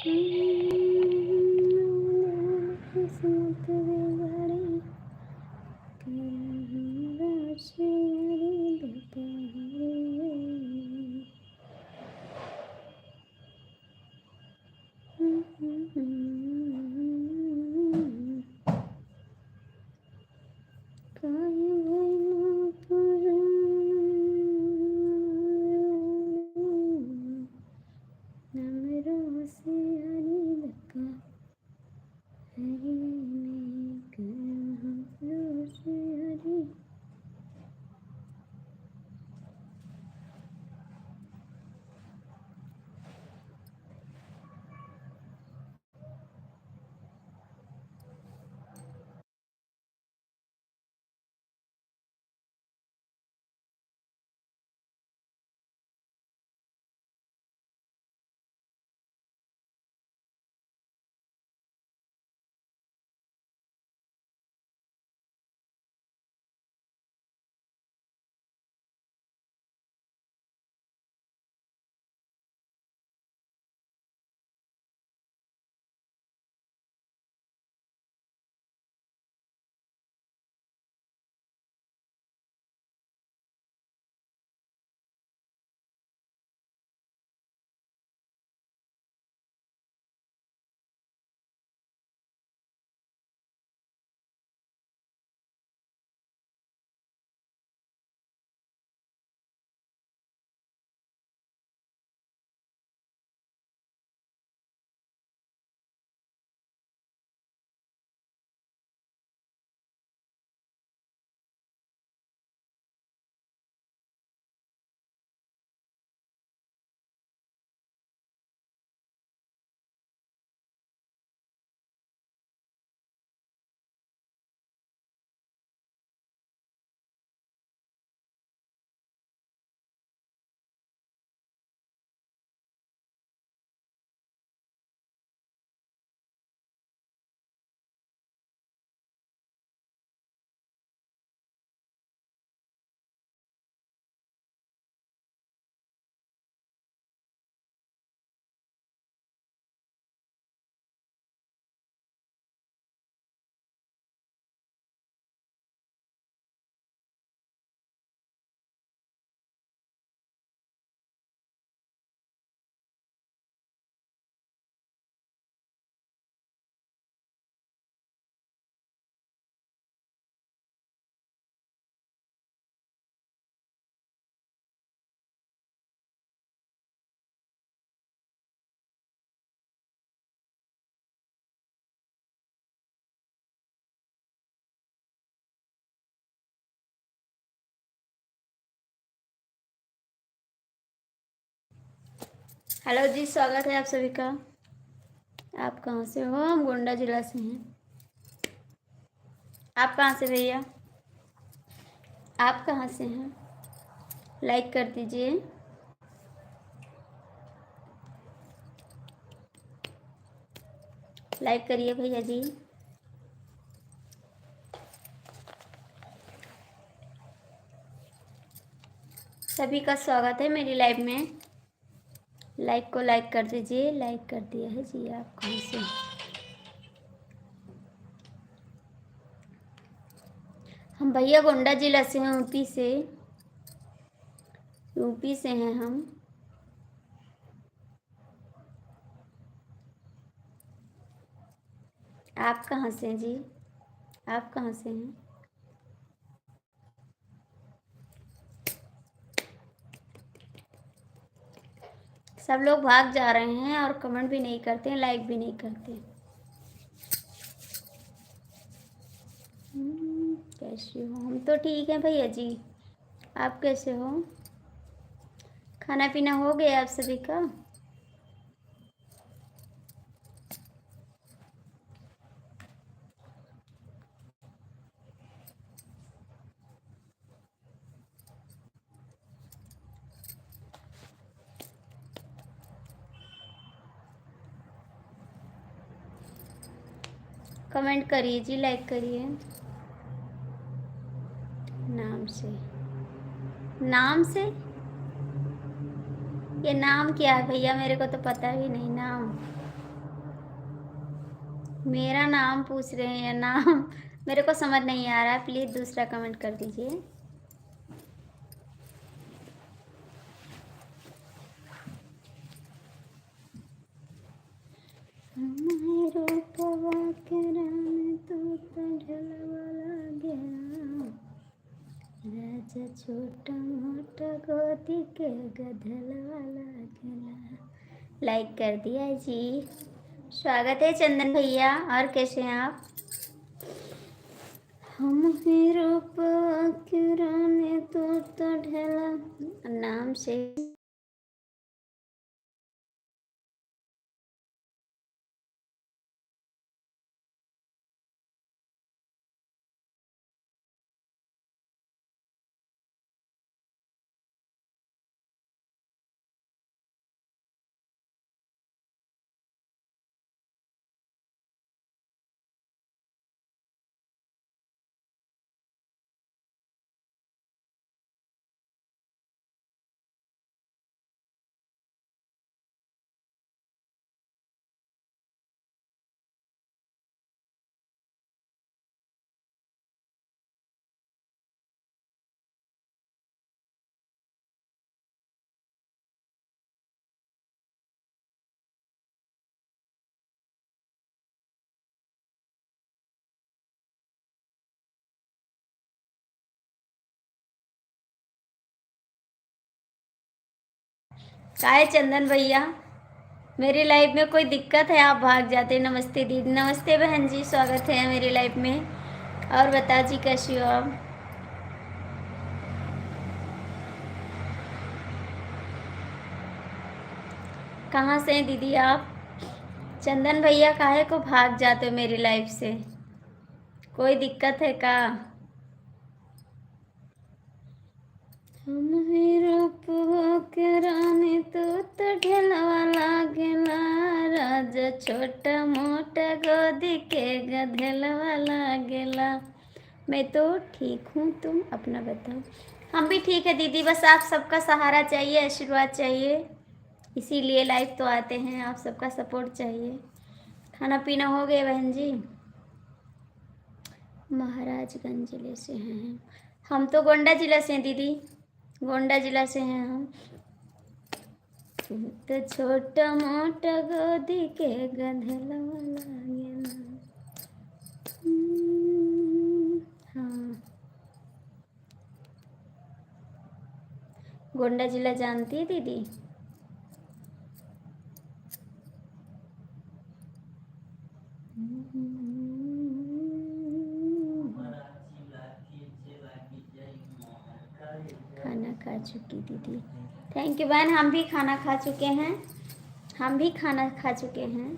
किस्मत बिगड़ी कि राशि हेलो जी, स्वागत है आप सभी का। आप कहाँ से हो? हम गोंडा जिला से हैं। आप कहाँ से भैया? आप कहाँ से हैं? लाइक कर दीजिए। लाइक करिए भैया जी। सभी का स्वागत है मेरी लाइव में। लाइक को लाइक कर दीजिए। लाइक कर दिया है जी। आप कहाँ से? हम भैया गोंडा जिला से हैं, यूपी से। यूपी से हैं हम। आप कहाँ से हैं जी? आप कहाँ से हैं? सब लोग भाग जा रहे हैं और कमेंट भी नहीं करते हैं, लाइक भी नहीं करते। कैसे हो? हम तो ठीक हैं भैया जी। आप कैसे हो? खाना पीना हो गया आप सभी का? कमेंट करिए जी, लाइक करिए। नाम से? नाम से? ये नाम क्या है भैया? मेरे को तो पता भी नहीं नाम। मेरा नाम पूछ रहे हैं या नाम मेरे को समझ नहीं आ रहा, प्लीज़ दूसरा कमेंट कर दीजिए। रूपवा के राम तू तो ढलवाला गया, राजा छोटा मोटा गोदी के गधलवाला गया। लाइक कर दिया जी। स्वागत है चंदन भैया, और कैसे हैं आप? हम ही रूपवा के राम तू तो ढला नाम से काय चंदन भैया, मेरी लाइफ में कोई दिक्कत है आप भाग जाते? नमस्ते दीदी। नमस्ते बहन जी, स्वागत है मेरी लाइफ में। और बता जी कैसी हो आप? कहाँ से हैं दीदी आप? चंदन भैया काहे को भाग जाते हो मेरी लाइफ से? कोई दिक्कत है का? हम ही रूपवा के रानी तू तो ढेलवाला गेला, राजा छोटा मोटा गोदी के गधेलवाला गेला। मैं तो ठीक हूँ, तुम अपना बताओ। हम भी ठीक है दीदी, बस आप सबका सहारा चाहिए, आशीर्वाद चाहिए, इसीलिए लाइव तो आते हैं। आप सबका सपोर्ट चाहिए। खाना पीना हो गया बहन जी? महाराजगंज जिले से हैं हम तो गोंडा जिला से हैं दीदी, गोंडा जिला से हैं हम। तो छोटा मोटा गोदी के गधेला वाला गेला। हाँ, गोंडा जिला जानती है दीदी? खाना खा चुकी दीदी। थैंक यू बहन, हम भी खाना खा चुके हैं, हम भी खाना खा चुके हैं।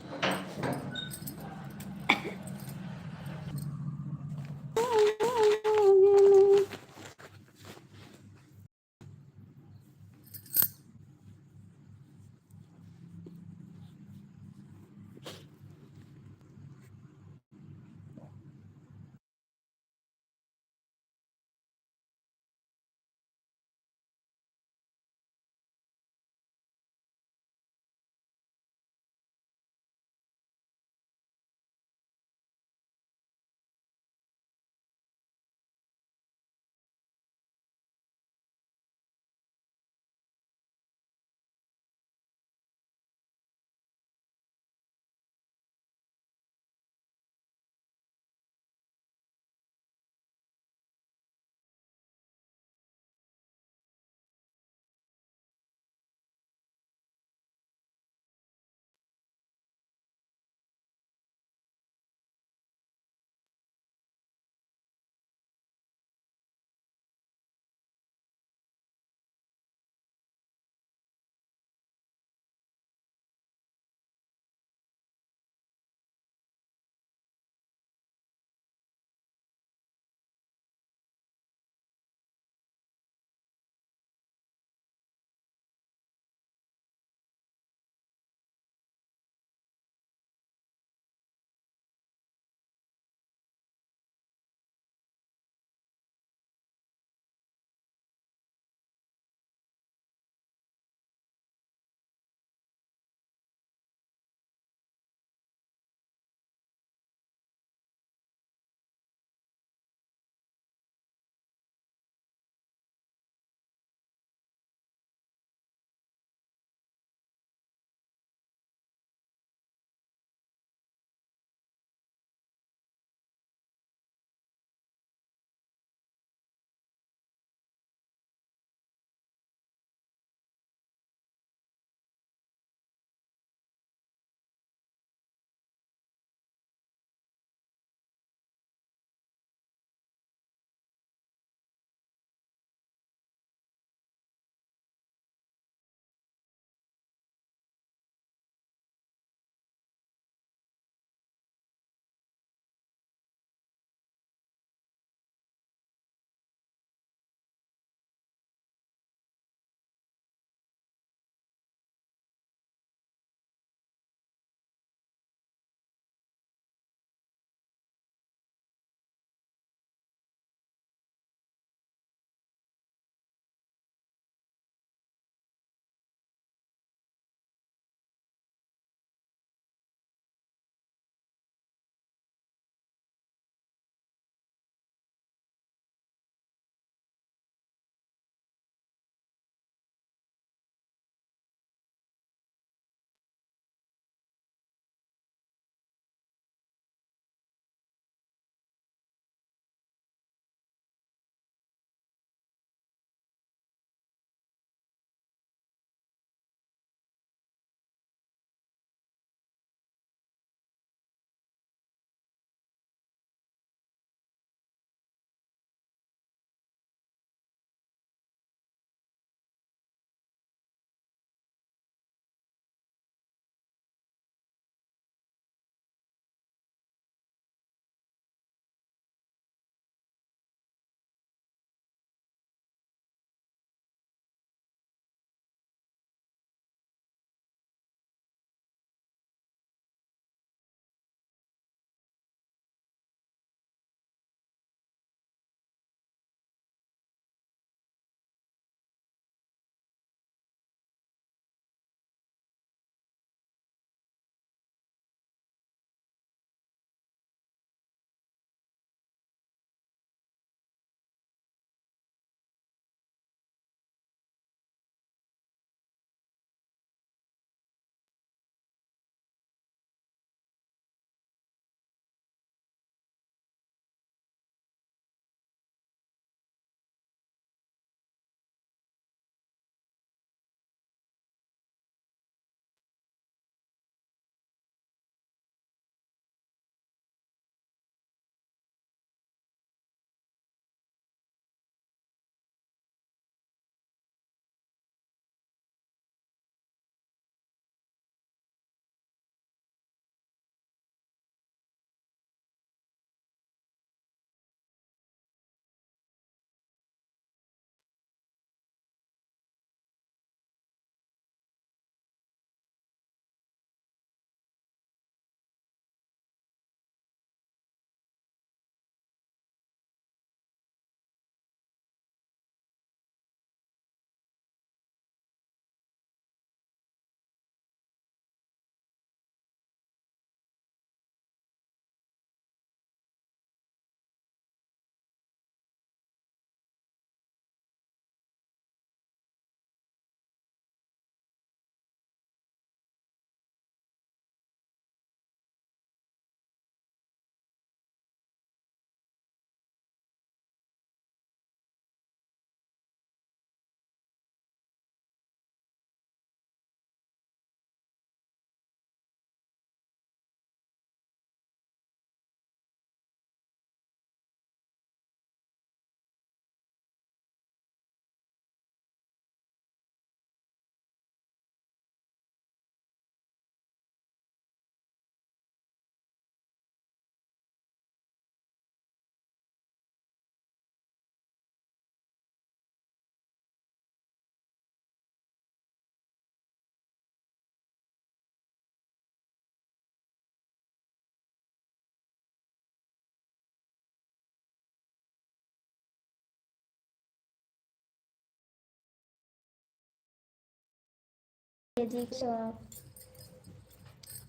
जी कैसे हो आप?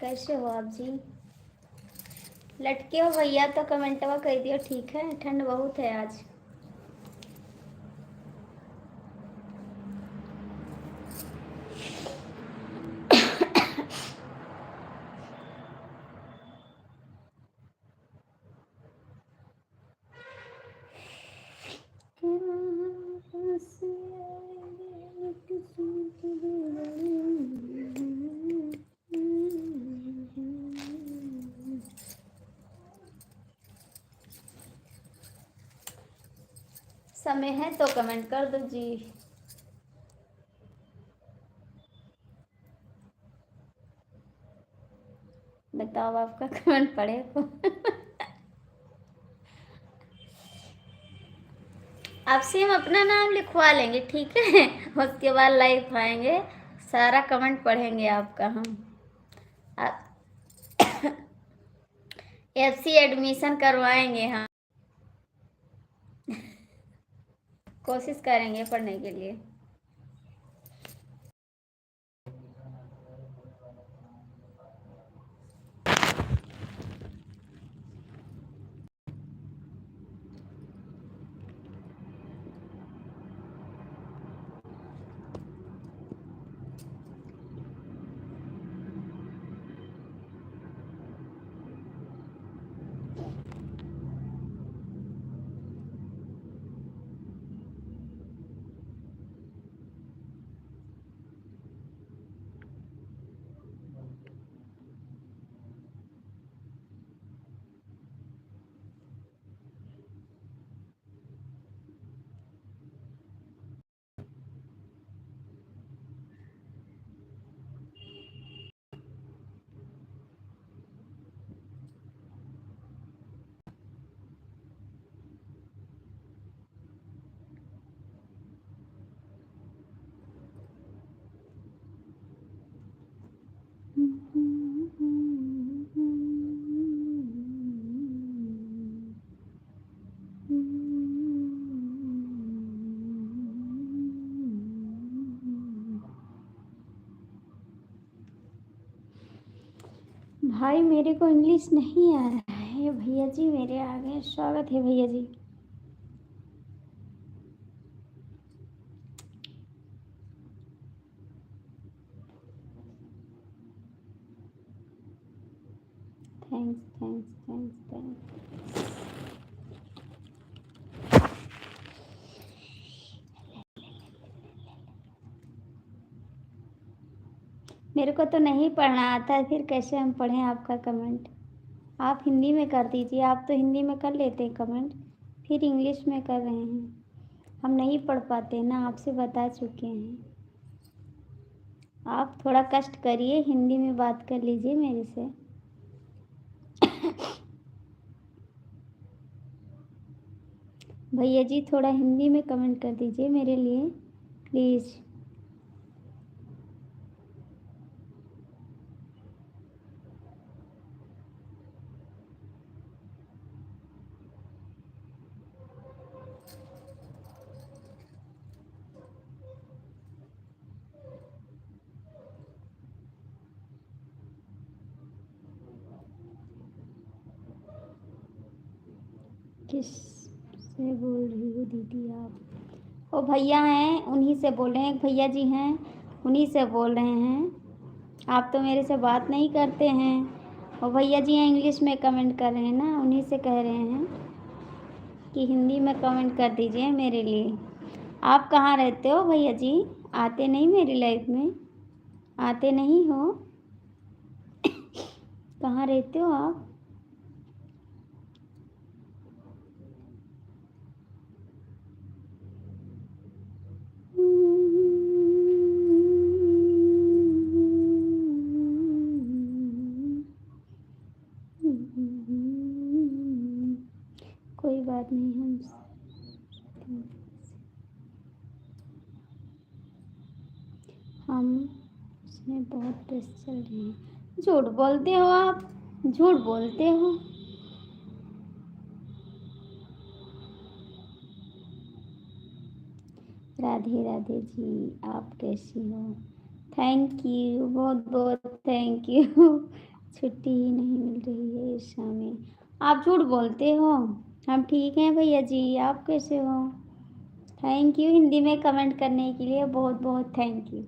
कैसे हो आप जी? लटके हो भैया तो कमेंटवा कर दियो, ठीक है? ठंड बहुत है आज। समय है तो कमेंट कर दो जी। बताओ आपका कमेंट पढ़े को। आपसे हम अपना नाम लिखवा लेंगे, ठीक है? उसके बाद लाइव आएंगे, सारा कमेंट पढ़ेंगे आपका हम। एफसी एडमिशन करवाएंगे हम। कोशिश करेंगे पढ़ने के लिए। भाई मेरे को इंग्लिश नहीं आ रहा है भैया जी, मेरे आगे स्वागत है भैया जी। Thanks thanks thanks thanks. मेरे को तो नहीं पढ़ना आता है, फिर कैसे हम पढ़ें आपका कमेंट? आप हिंदी में कर दीजिए, आप तो हिंदी में कर लेते हैं कमेंट, फिर इंग्लिश में कर रहे हैं। हम नहीं पढ़ पाते ना, आपसे बता चुके हैं। आप थोड़ा कष्ट करिए, हिंदी में बात कर लीजिए मेरे से। भैया जी थोड़ा हिंदी में कमेंट कर दीजिए मेरे लिए प्लीज़। किस से बोल रही हो दीदी आप? ओ भैया हैं, उन्हीं से बोल रहे हैं, एक भैया जी हैं, उन्हीं से बोल रहे हैं। आप तो मेरे से बात नहीं करते हैं। और भैया जी हैं, इंग्लिश में कमेंट कर रहे हैं ना, उन्हीं से कह रहे हैं कि हिंदी में कमेंट कर दीजिए मेरे लिए। आप कहाँ रहते हो भैया जी? आते नहीं मेरी लाइफ में, आते नहीं हो? कहाँ रहते हो आप? कोई बात नहीं, हम उसमें बहुत टेस्ट चल रहे हैं। झूठ बोलते हो आप, झूठ बोलते हो। राधे राधे जी, आप कैसी हो? थैंक यू, बहुत बहुत थैंक यू। छुट्टी ही नहीं मिल रही है इस समय। आप झूठ बोलते हो। हम ठीक हैं भैया जी, आप कैसे हो? थैंक यू हिंदी में कमेंट करने के लिए, बहुत बहुत थैंक यू।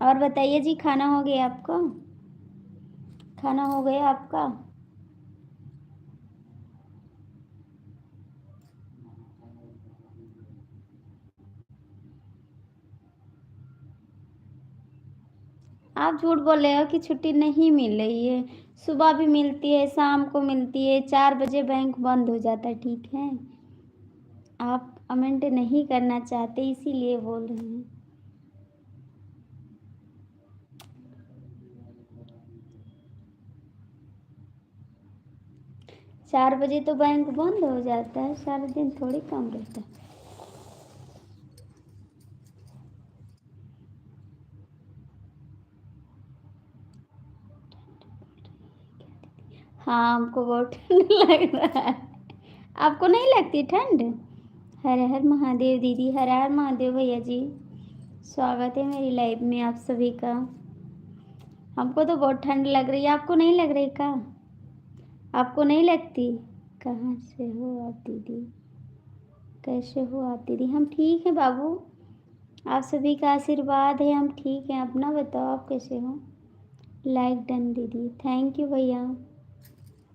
और बताइए जी, खाना हो गया आपका? खाना हो गया आपका? आप झूठ बोल रहे हो कि छुट्टी नहीं मिल रही है। सुबह भी मिलती है, शाम को मिलती है, 4 बजे बैंक बंद हो जाता है, ठीक है? आप कमेंट नहीं करना चाहते इसीलिए बोल रहे हैं। 4 बजे तो बैंक बंद हो जाता है, सारा दिन थोड़ी काम रहता है। हाँ, हमको बहुत ठंड लग रहा है। आपको नहीं लगती ठंड? हर हर महादेव दीदी, हर हर महादेव भैया जी। स्वागत है मेरी लाइफ में आप सभी का। हमको तो बहुत ठंड लग रही है, आपको नहीं लग रही का? आपको नहीं लगती? कहाँ से हो आप दीदी? कैसे हो आप दीदी? हम ठीक हैं बाबू, आप सभी का आशीर्वाद है, हम ठीक हैं। अपना बताओ, आप कैसे हो? लाइक डन दीदी, थैंक यू भैया।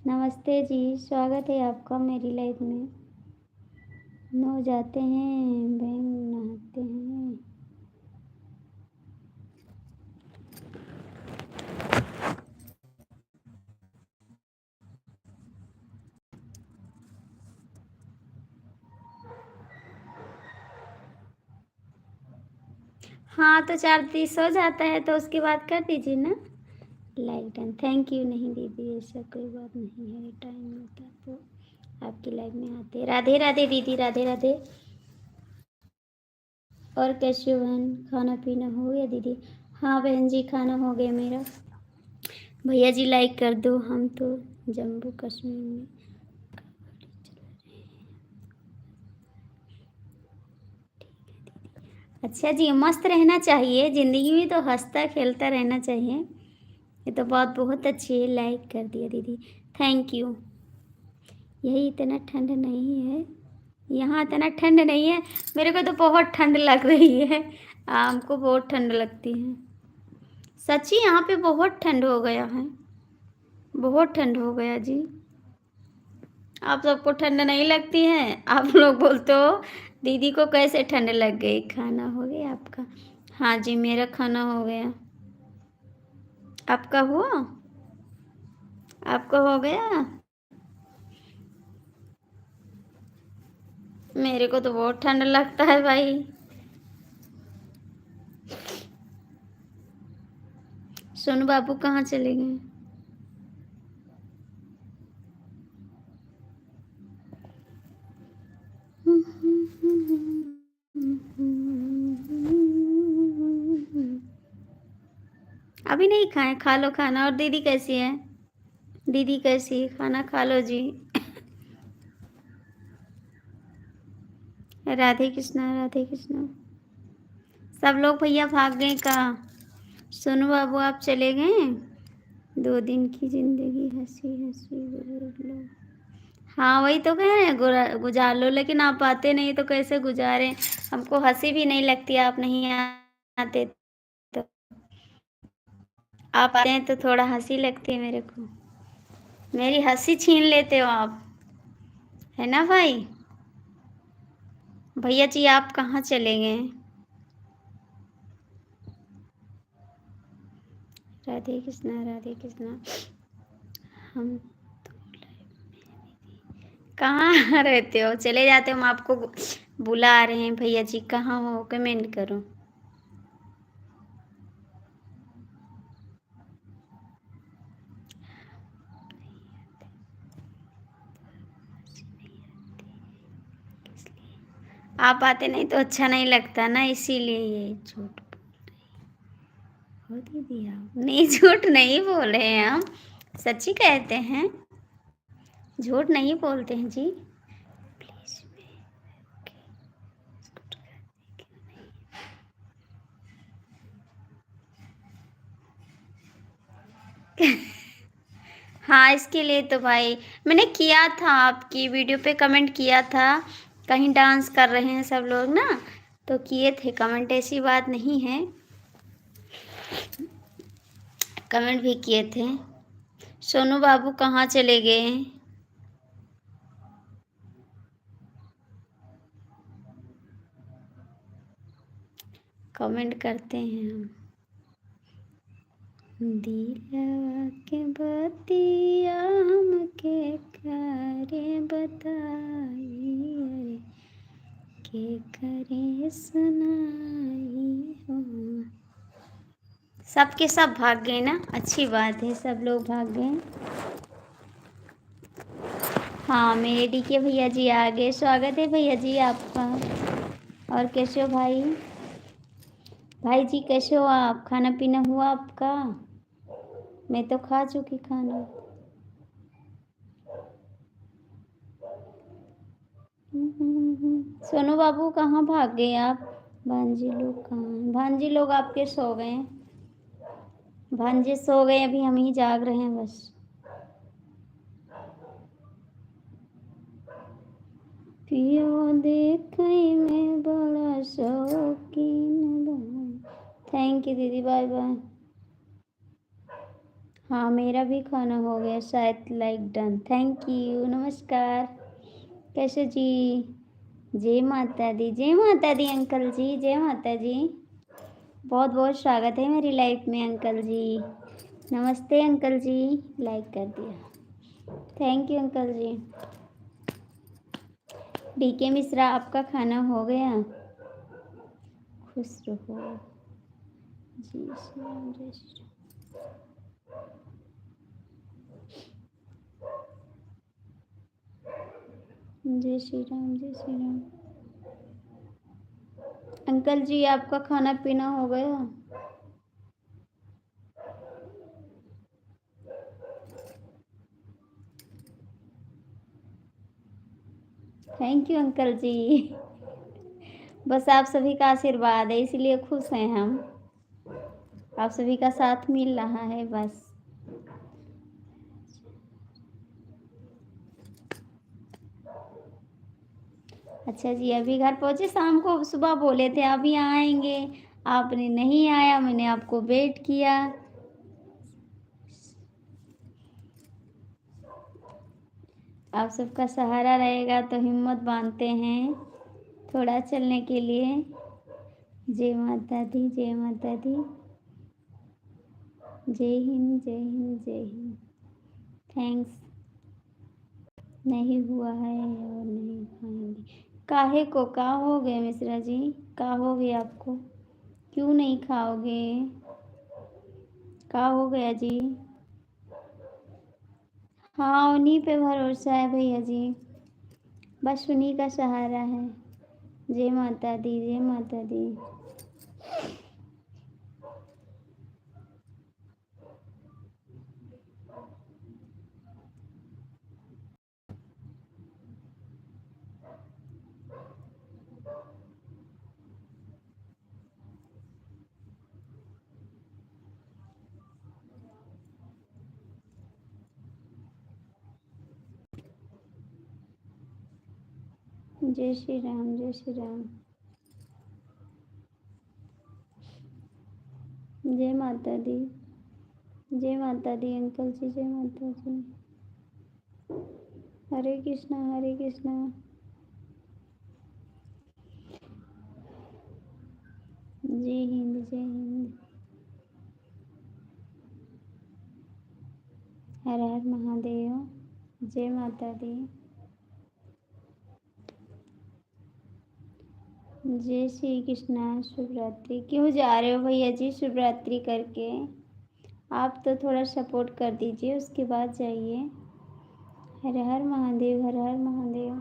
नमस्ते जी, स्वागत है आपका मेरी लाइफ में। नौ जाते हैं बैंक नहाते हैं। हाँ, तो 4:30 हो जाता है तो उसके बाद कर दीजिए ना। Like done, thank you. नहीं दीदी, ऐसा कोई बात नहीं है, टाइम मिलता तो आपकी लाइफ में आते। राधे राधे दीदी, राधे राधे। और कैसे हो बहन? खाना पीना हो गया दीदी? हाँ बहन जी, खाना हो गया मेरा। भैया जी लाइक कर दो, हम तो जम्मू कश्मीर में। अच्छा जी, मस्त रहना चाहिए ज़िंदगी में, तो हंसता खेलता रहना चाहिए। ये तो बात बहुत अच्छी है, लाइक कर दिया दीदी, थैंक यू। यही इतना ठंड नहीं है, यहाँ इतना ठंड नहीं है। मेरे को तो बहुत ठंड लग रही है, हमको बहुत ठंड लगती है। सच्ची यहाँ पे बहुत ठंड हो गया है, बहुत ठंड हो गया जी। आप सबको ठंड नहीं लगती है? आप लोग बोलते हो दीदी को कैसे ठंड लग गई। खाना हो गया आपका? हाँ जी, मेरा खाना हो गया। आपका हुआ? आपका हो गया? मेरे को तो बहुत ठंड लगता है भाई। सोनू बाबू कहाँ चले गए? अभी नहीं खाए, खा लो खाना। और दीदी कैसी है? दीदी कैसी है? खाना खा लो जी। राधे कृष्णा, राधे कृष्णा। सब लोग भैया भाग गए कहाँ? सोनू बाबू आप चले गए? 2 दिन की जिंदगी हंसी हंसी गुजर लो। हाँ वही तो कह रहे हैं, गुजार लो, लेकिन आप आते नहीं तो कैसे गुजारें? हमको हंसी भी नहीं लगती, आप नहीं आते तो। आप आते हैं तो थोड़ा हंसी लगती है मेरे को। मेरी हंसी छीन लेते हो आप, है ना भाई? भैया जी आप कहाँ चले गए? राधे कृष्णा, राधे कृष्णा। हम कहाँ रहते हो? चले जाते हो, हम आपको बुला रहे हैं। भैया जी कहाँ हो, कमेंट करो। आप आते नहीं तो अच्छा नहीं लगता ना, इसीलिए ये झूठ हो दीदी। आप नहीं, झूठ नहीं बोल रहे हैं हम, सच्ची कहते हैं, झूठ नहीं बोलते हैं जी। प्लीज हाँ, इसके लिए तो भाई मैंने किया था, आपकी वीडियो पे कमेंट किया था, कहीं डांस कर रहे हैं सब लोग ना, तो किए थे कमेंट, ऐसी बात नहीं है, कमेंट भी किए थे। सोनू बाबू कहाँ चले गए? कमेंट करते हैं हम। दिलवा के बतिया हमके करे बताई, अरे के करे सुनाई हो। सबके सब भाग गए ना, अच्छी बात है, सब लोग भाग गए। हाँ, मेरे डीके भैया जी आ गए, स्वागत है भैया जी आपका। और कैसे हो भाई? भाई जी कैसे हो आप? खाना पीना हुआ आपका? मैं तो खा चुकी खाना। सोनू बाबू कहाँ भाग गए आप? भांजी लोग कहाँ? भांजी लोग आपके सो गए? भांजे सो गए, अभी हम ही जाग रहे हैं बस। पियो देखई में बड़ा शौकीन बा। थैंक यू दीदी, बाय बाय। हाँ, मेरा भी खाना हो गया शायद, लाइक डन, थैंक यू, नमस्कार। कैसे जी? जय माता दी, जय माता दी अंकल जी, जय माता जी। बहुत बहुत स्वागत है मेरी लाइफ में अंकल जी। नमस्ते अंकल जी, लाइक कर दिया, thank you uncle ji. DK Mishra आपका खाना हो गया? खुश रहो जी, श्री राम, जय श्री राम। जय श्री राम, जय श्री राम। अंकल जी आपका खाना पीना हो गया? थैंक यू अंकल जी। बस आप सभी का आशीर्वाद है, इसलिए खुश हैं हम, आप सभी का साथ मिल रहा है बस। अच्छा जी, अभी घर पहुंचे? शाम को सुबह बोले थे अभी आएंगे, आपने नहीं आया, मैंने आपको वेट किया। आप सबका सहारा रहेगा तो हिम्मत बांधते हैं थोड़ा चलने के लिए। जय माता दी, जय माता दी, जय हिंद, जय हिंद, जय हिंद। थैंक्स। नहीं हुआ है और नहीं खाएंगे। काहे को? का हो गए मिश्रा जी? का हो गया आपको? क्यों नहीं खाओगे? का हो गया जी? हाँ, उन्हीं पे भरोसा है भैया जी, बस उन्हीं का सहारा है। जय माता दी, जय माता दी। जय श्री राम, जय श्री राम। जय माता दी, जय माता दी अंकल जी, जय माता जी। हरे कृष्णा, हरे कृष्णा। जय हिंद, जय हिंद। हर हर महादेव। जय माता दी। जय श्री कृष्णा। शुभ रात्रि। क्यों जा रहे हो भैया जी शुभ रात्रि करके? आप तो थोड़ा सपोर्ट कर दीजिए, उसके बाद जाइए। हर हर महादेव, हर हर महादेव।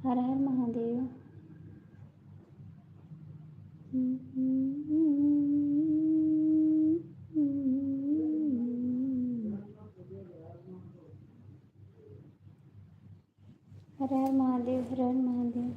हर हर महादेव। हर हर महादेव, हर हर महादेव।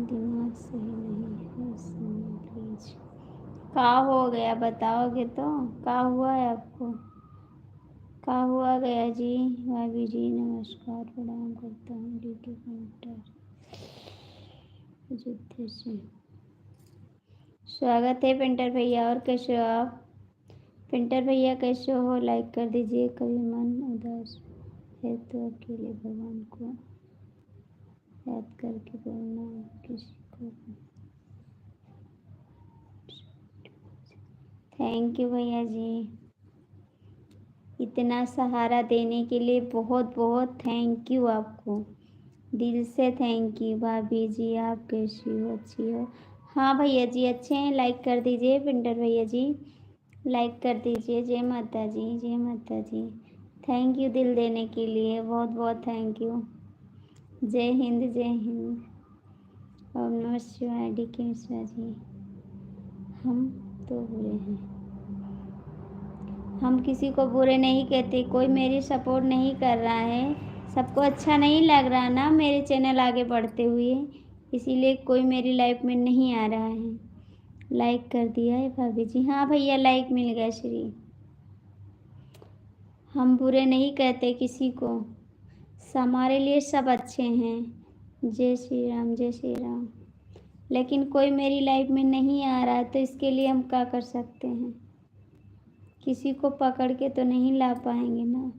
दिमाग सही नहीं है इस समय प्लीज। का हो गया बताओगे तो? का हुआ है आपको? का हुआ गया जी? भाभी जी नमस्कार, प्रणाम करता हूँ ड्यूटी काउंटर युद्ध से। स्वागत है पेंटर भैया। और कैसे हो आप पेंटर भैया? कैसे हो? लाइक कर दीजिए। कभी मन उदास है तो अकेले भगवान को याद करके बोलना, किसी को। थैंक यू भैया जी, इतना सहारा देने के लिए बहुत बहुत थैंक यू आपको, दिल से थैंक यू। भाभी जी आप कैसी हो? अच्छी हो? हाँ भैया जी अच्छे हैं। लाइक कर दीजिए पिंटर भैया जी, लाइक कर दीजिए। जय माता जी, जय माता जी। थैंक यू दिल देने के लिए, बहुत बहुत थैंक यू। जय हिंद, जय हिंद। ओम नमः शिवाय। डी के मिश्रा जी, हम तो बुरे हैं। हम किसी को बुरे नहीं कहते, कोई मेरी सपोर्ट नहीं कर रहा है, सबको अच्छा नहीं लग रहा ना मेरे चैनल आगे बढ़ते हुए, इसीलिए कोई मेरी लाइफ में नहीं आ रहा है। लाइक कर दिया है भाभी जी? हाँ भैया लाइक मिल गया श्री। हम बुरे नहीं कहते किसी को, हमारे लिए सब अच्छे हैं। जय श्री राम, जय श्री राम। लेकिन कोई मेरी लाइफ में नहीं आ रहा है तो इसके लिए हम क्या कर सकते हैं? किसी को पकड़ के तो नहीं ला पाएंगे ना।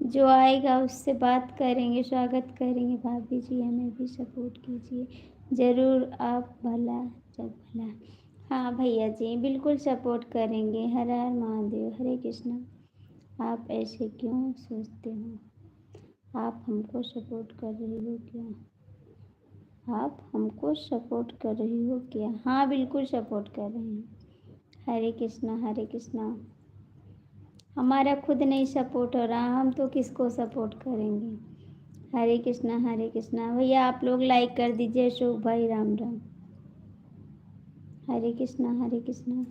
जो आएगा उससे बात करेंगे, स्वागत करेंगे। भाभी जी हमें भी सपोर्ट कीजिए ज़रूर, आप भला जग भला। हाँ भैया जी बिल्कुल सपोर्ट करेंगे। हर हर महादेव, हरे कृष्णा। आप ऐसे क्यों सोचते हो? आप हमको सपोर्ट कर रही हो क्या? आप हमको सपोर्ट कर रही हो क्या? हाँ बिल्कुल सपोर्ट कर रहे हैं। हरे कृष्णा, हरे कृष्णा। हमारा खुद नहीं सपोर्ट हो रहा, हम तो किसको सपोर्ट करेंगे? हरे कृष्णा, हरे कृष्णा। भैया आप लोग लाइक कर दीजिए। अशोक भाई राम राम। हरे कृष्णा, हरे कृष्णा।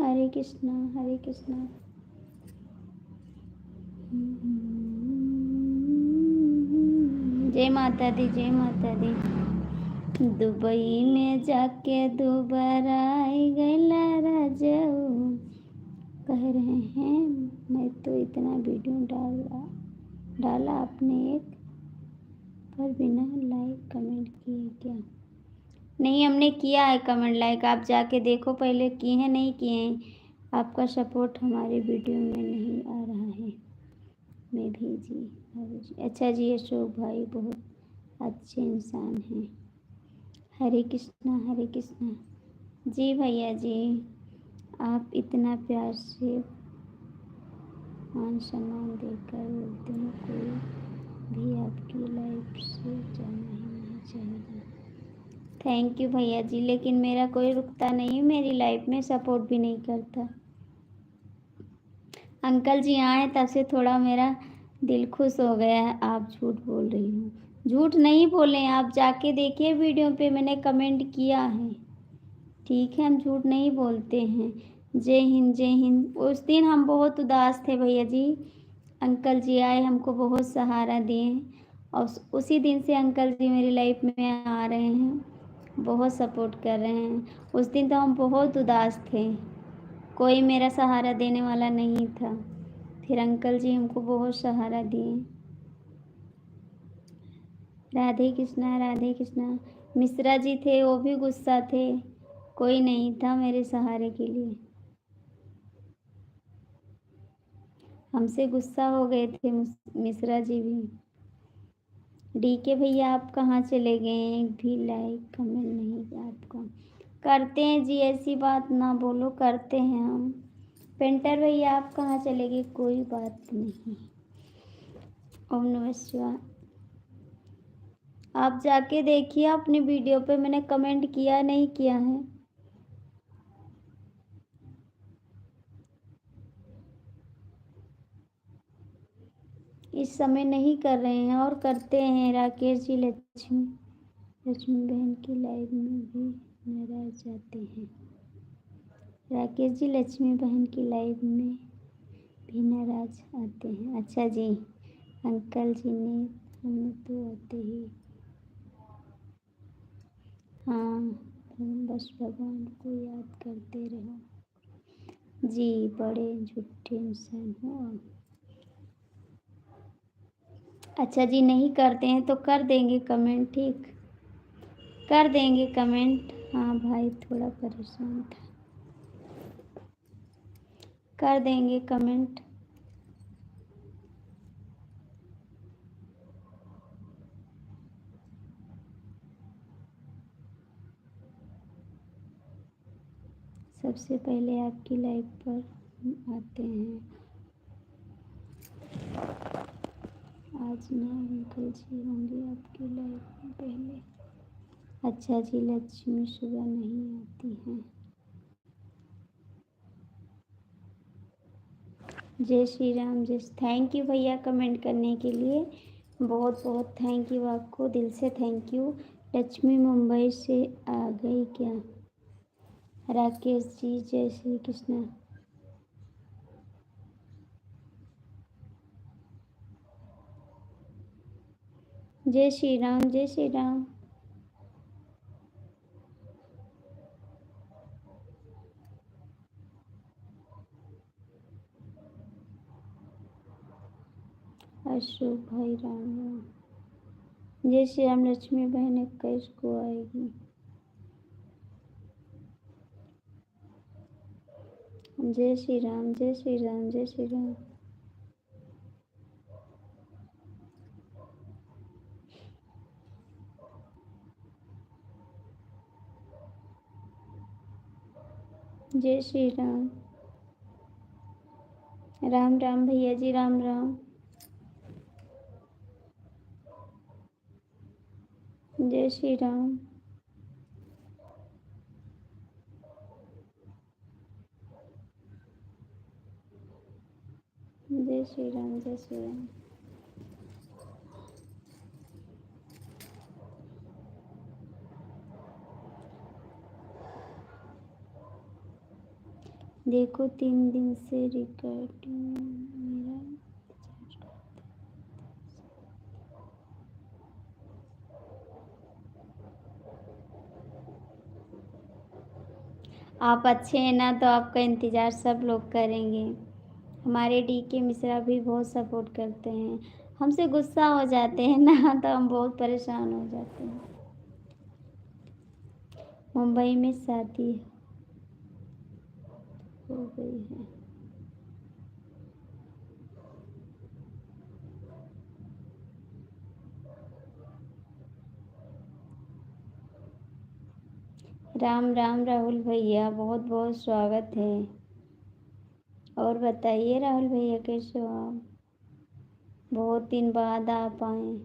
हरे कृष्णा, हरे कृष्णा। जय माता दी, जय माता दी। दुबई में जाके दोबारा आई गैला राजाऊ, कह रहे हैं मैं तो इतना वीडियो डाला आपने एक पर बिना लाइक कमेंट किए क्या? नहीं हमने किया है कमेंट लाइक, आप जाके देखो पहले, किए हैं नहीं किए हैं। आपका सपोर्ट हमारी वीडियो में नहीं आ रहा है। मैं भी जी। अच्छा जी अशोक भाई बहुत अच्छे इंसान हैं। हरे कृष्णा, हरे कृष्णा। जी भैया जी, आप इतना प्यार से मान सम्मान देकर बोलते हैं, कोई भी आपकी लाइफ से जाना ही नहीं चाहिए। थैंक यू भैया जी, लेकिन मेरा कोई रुकता नहीं, मेरी लाइफ में सपोर्ट भी नहीं करता। अंकल जी आए तब से थोड़ा मेरा दिल खुश हो गया है। आप झूठ बोल रही हो? झूठ नहीं बोले, आप जाके देखिए वीडियो पे मैंने कमेंट किया है। ठीक है हम झूठ नहीं बोलते हैं। जय हिंद, जय हिंद। उस दिन हम बहुत उदास थे भैया जी, अंकल जी आए हमको बहुत सहारा दिए, और उसी दिन से अंकल जी मेरी लाइफ में आ रहे हैं, बहुत सपोर्ट कर रहे हैं। उस दिन तो हम बहुत उदास थे, कोई मेरा सहारा देने वाला नहीं था, फिर अंकल जी हमको बहुत सहारा दिए। राधे कृष्णा, राधे कृष्णा। मिश्रा जी थे वो भी गुस्सा थे, कोई नहीं था मेरे सहारे के लिए, हमसे गुस्सा हो गए थे मिश्रा जी भी। डी के भैया आप कहाँ चले गए? एक भी लाइक कमेंट नहीं आपका। करते हैं जी, ऐसी बात ना बोलो, करते हैं हम। पेंटर भैया आप कहाँ चले गए? कोई बात नहीं। ओम नमः शिवाय। आप जाके देखिए अपनी वीडियो पे मैंने कमेंट किया नहीं किया है। इस समय नहीं कर रहे हैं और करते हैं। राकेश जी लक्ष्मी बहन की लाइव में भी नाराज जाते हैं। राकेश जी लक्ष्मी बहन की लाइव में भी नाराज आते हैं। अच्छा जी, अंकल जी ने हमें तो आते ही। हाँ, बस भगवान को याद करते रहो जी, बड़े झूठे इंसान हो। अच्छा जी, नहीं करते हैं तो कर देंगे कमेंट, ठीक कर देंगे कमेंट। हाँ भाई, थोड़ा परेशान था, कर देंगे कमेंट। सबसे पहले आपकी लाइव पर हम आते हैं। आज ना अंकल जी होंगे आपकी लाइव में पहले। अच्छा जी, लक्ष्मी सुबह नहीं आती हैं। जय श्री राम। जय, थैंक यू भैया कमेंट करने के लिए, बहुत बहुत थैंक यू आपको, दिल से थैंक यू। लक्ष्मी मुंबई से आ गई क्या? राकेश जी जय श्री कृष्णा। जय श्री राम, जय श्री राम। अशोक भाई, राम राम। जय श्री राम। लक्ष्मी बहन 21 को आएगी। जय श्री राम, जय श्री राम, जय श्री राम। जय श्री राम। राम राम भैया जी, राम राम। जय श्री राम। जय श्री राम, जय श्री राम। देखो 3 दिन से रिकॉर्डिंग मेरा। आप अच्छे हैं ना, तो आपका इंतज़ार सब लोग करेंगे। हमारे DK मिश्रा भी बहुत सपोर्ट करते हैं, हमसे गुस्सा हो जाते हैं ना तो हम बहुत परेशान हो जाते हैं। मुंबई में शादी हो गई है। राम राम राहुल भैया, बहुत बहुत स्वागत है। और बताइए राहुल भैया, कैसे हो आप? बहुत दिन बाद आप आए।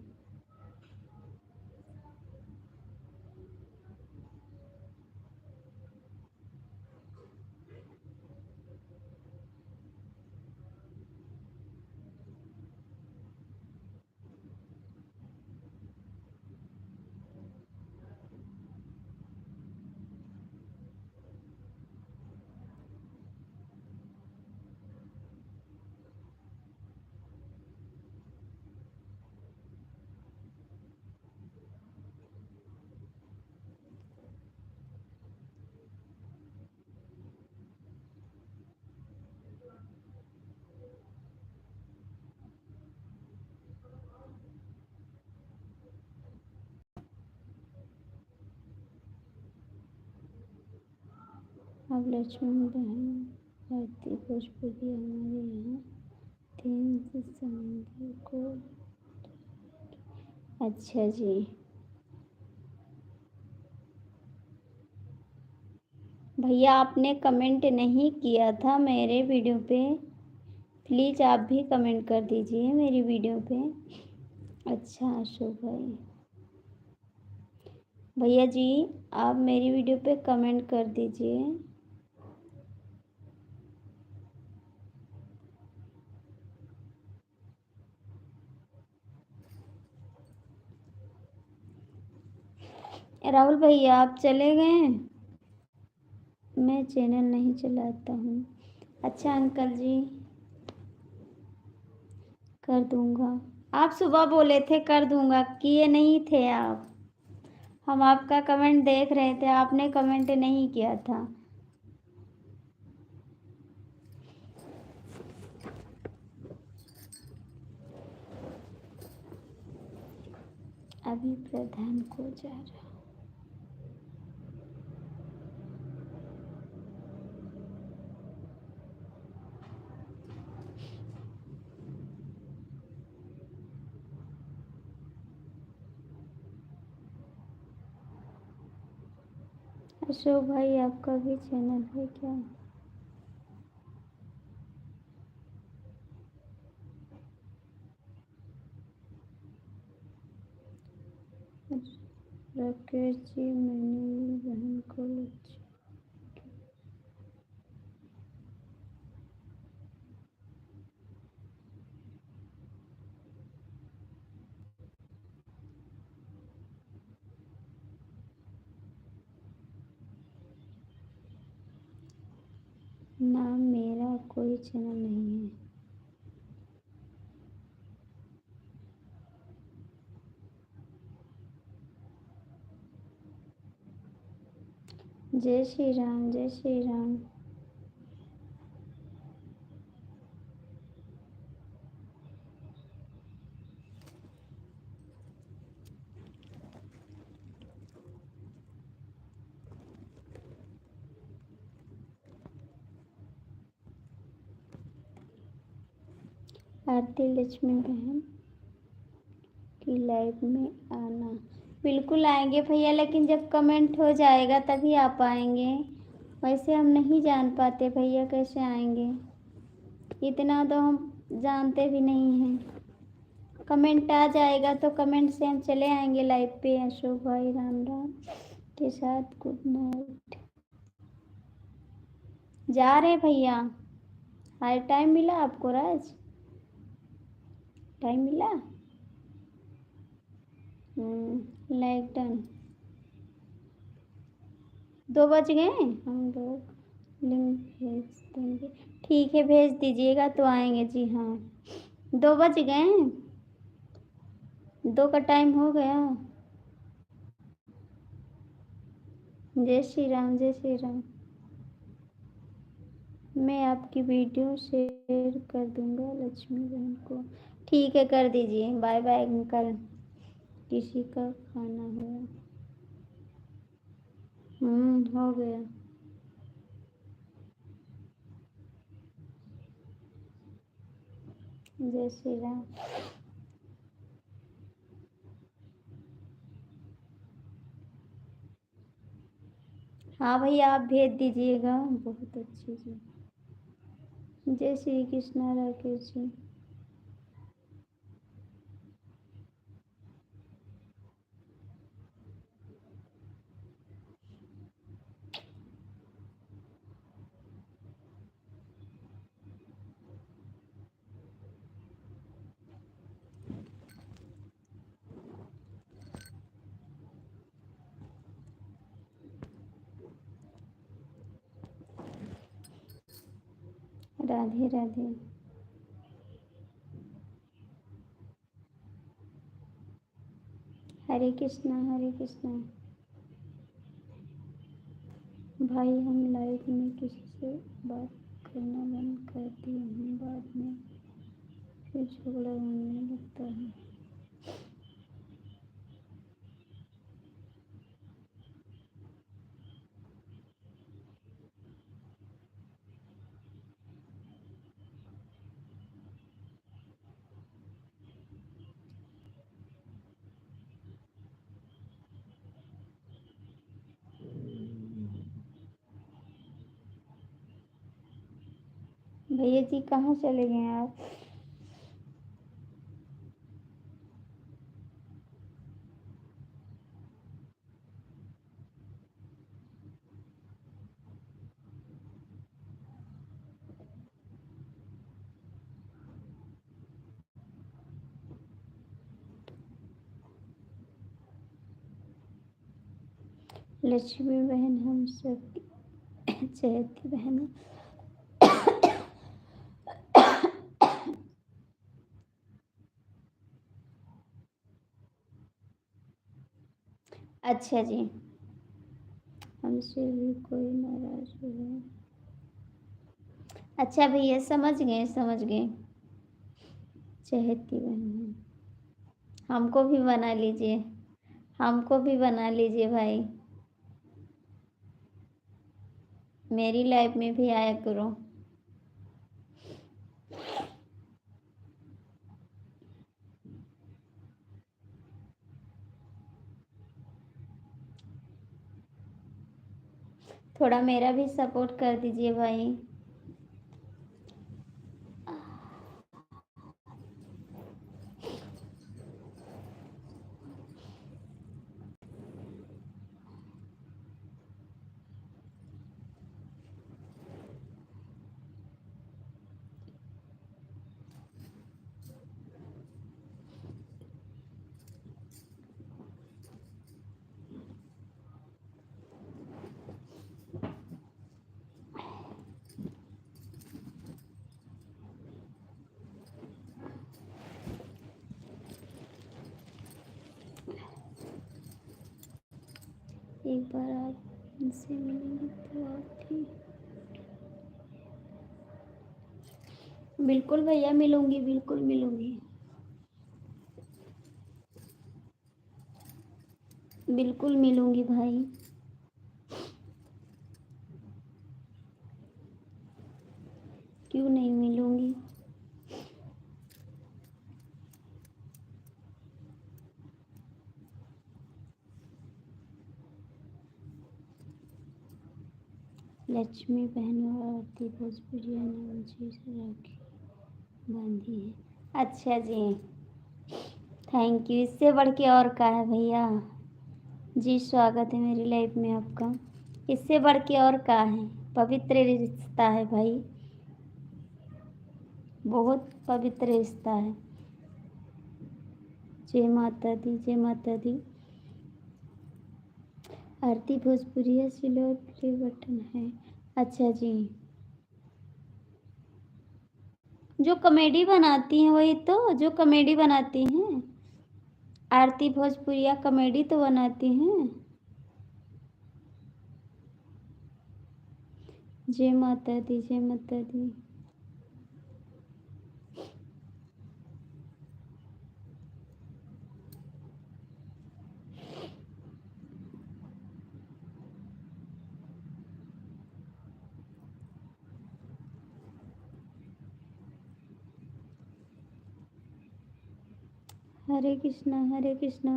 अब लक्ष्मण बहन भारती भोजपुरी हमारे यहाँ 3 दिसंबर को। अच्छा जी, भैया आपने कमेंट नहीं किया था मेरे वीडियो पे, प्लीज़ आप भी कमेंट कर दीजिए मेरी वीडियो पे। अच्छा अशोक भाई, भैया जी आप मेरी वीडियो पे कमेंट कर दीजिए। राहुल भैया आप चले गए हैं? मैं मैं चैनल नहीं चलाता हूँ। अच्छा अंकल जी, कर दूंगा। आप सुबह बोले थे कर दूंगा, किए नहीं थे आप। हम आपका कमेंट देख रहे थे, आपने कमेंट नहीं किया था। अभी प्रधान को जा रहा। अशोक भाई, आपका भी चैनल है क्या? राकेश जी, मैंने मेरी बहन को लक्ष्य। ना, मेरा कोई चैनल नहीं है। जय श्री राम, जय श्री राम। आरती लक्ष्मी बहन की लाइव में आना। बिल्कुल आएंगे भैया, लेकिन जब कमेंट हो जाएगा तभी आप आएंगे। वैसे हम नहीं जान पाते भैया, कैसे आएंगे। इतना तो हम जानते भी नहीं हैं। कमेंट आ जाएगा तो कमेंट से हम चले आएंगे लाइव पे। अशोक भाई राम राम के साथ गुड नाइट। जा रहे भैया। हाय, टाइम मिला आपको राज? टाइम मिला? Like done. 2 बज गए, हम लोग लिंक भेज देंगे। ठीक है, भेज दीजिएगा तो आएंगे जी। हाँ, 2 बज गए, 2 का टाइम हो गया। जय श्री राम, जय श्री राम। मैं आपकी वीडियो शेयर कर दूंगा लक्ष्मी बहन को। ठीक है, कर दीजिए। Bye bye uncle. किसी का खाना हुआ? हो गया। जय श्री राम। हाँ भैया, आप भेज दीजिएगा। बहुत अच्छी जी। जय श्री कृष्णा राकेश जी। राधे राधे। हरे कृष्णा, हरे कृष्णा। भाई, हम लाइफ में किसी से बात करना बंद कर दिए हैं, बाद में फिर झगड़ा होने लगता है। भैया जी, कहाँ चले गए आप? लक्ष्मी बहन, हम सब चहती बहन। अच्छा जी, हमसे भी कोई नाराज हुआ? अच्छा भैया, समझ गए समझ गए। चहती बहन, हमको भी बना लीजिए, हमको भी बना लीजिए भाई, मेरी लाइफ में भी आया करो। थोड़ा मेरा भी सपोर्ट कर दीजिए भाई। एक बार आप इनसे मिलेंगे तो आप भी। बिल्कुल भैया मिलूंगी, बिल्कुल मिलूंगी, बिल्कुल मिलूंगी भाई। क्यों नहीं मिलूंगी? लक्ष्मी बहन और आरती भोजपुरिया ने मुझे से राखी बांधी है। अच्छा जी, थैंक यू। इससे बढ़ के और क्या है भैया? जी स्वागत है मेरी लाइफ में आपका। इससे बढ़ के और क्या है? पवित्र रिश्ता है भाई, बहुत पवित्र रिश्ता है। जय माता दी, जय माता दी। आरती भोजपुरिया सिल्वर प्ले बटन है। अच्छा जी, जो कॉमेडी बनाती हैं वही तो, जो कॉमेडी बनाती हैं। आरती भोजपुरिया कॉमेडी तो बनाती हैं। जय माता दी, जय माता दी। हरे कृष्णा, हरे कृष्णा।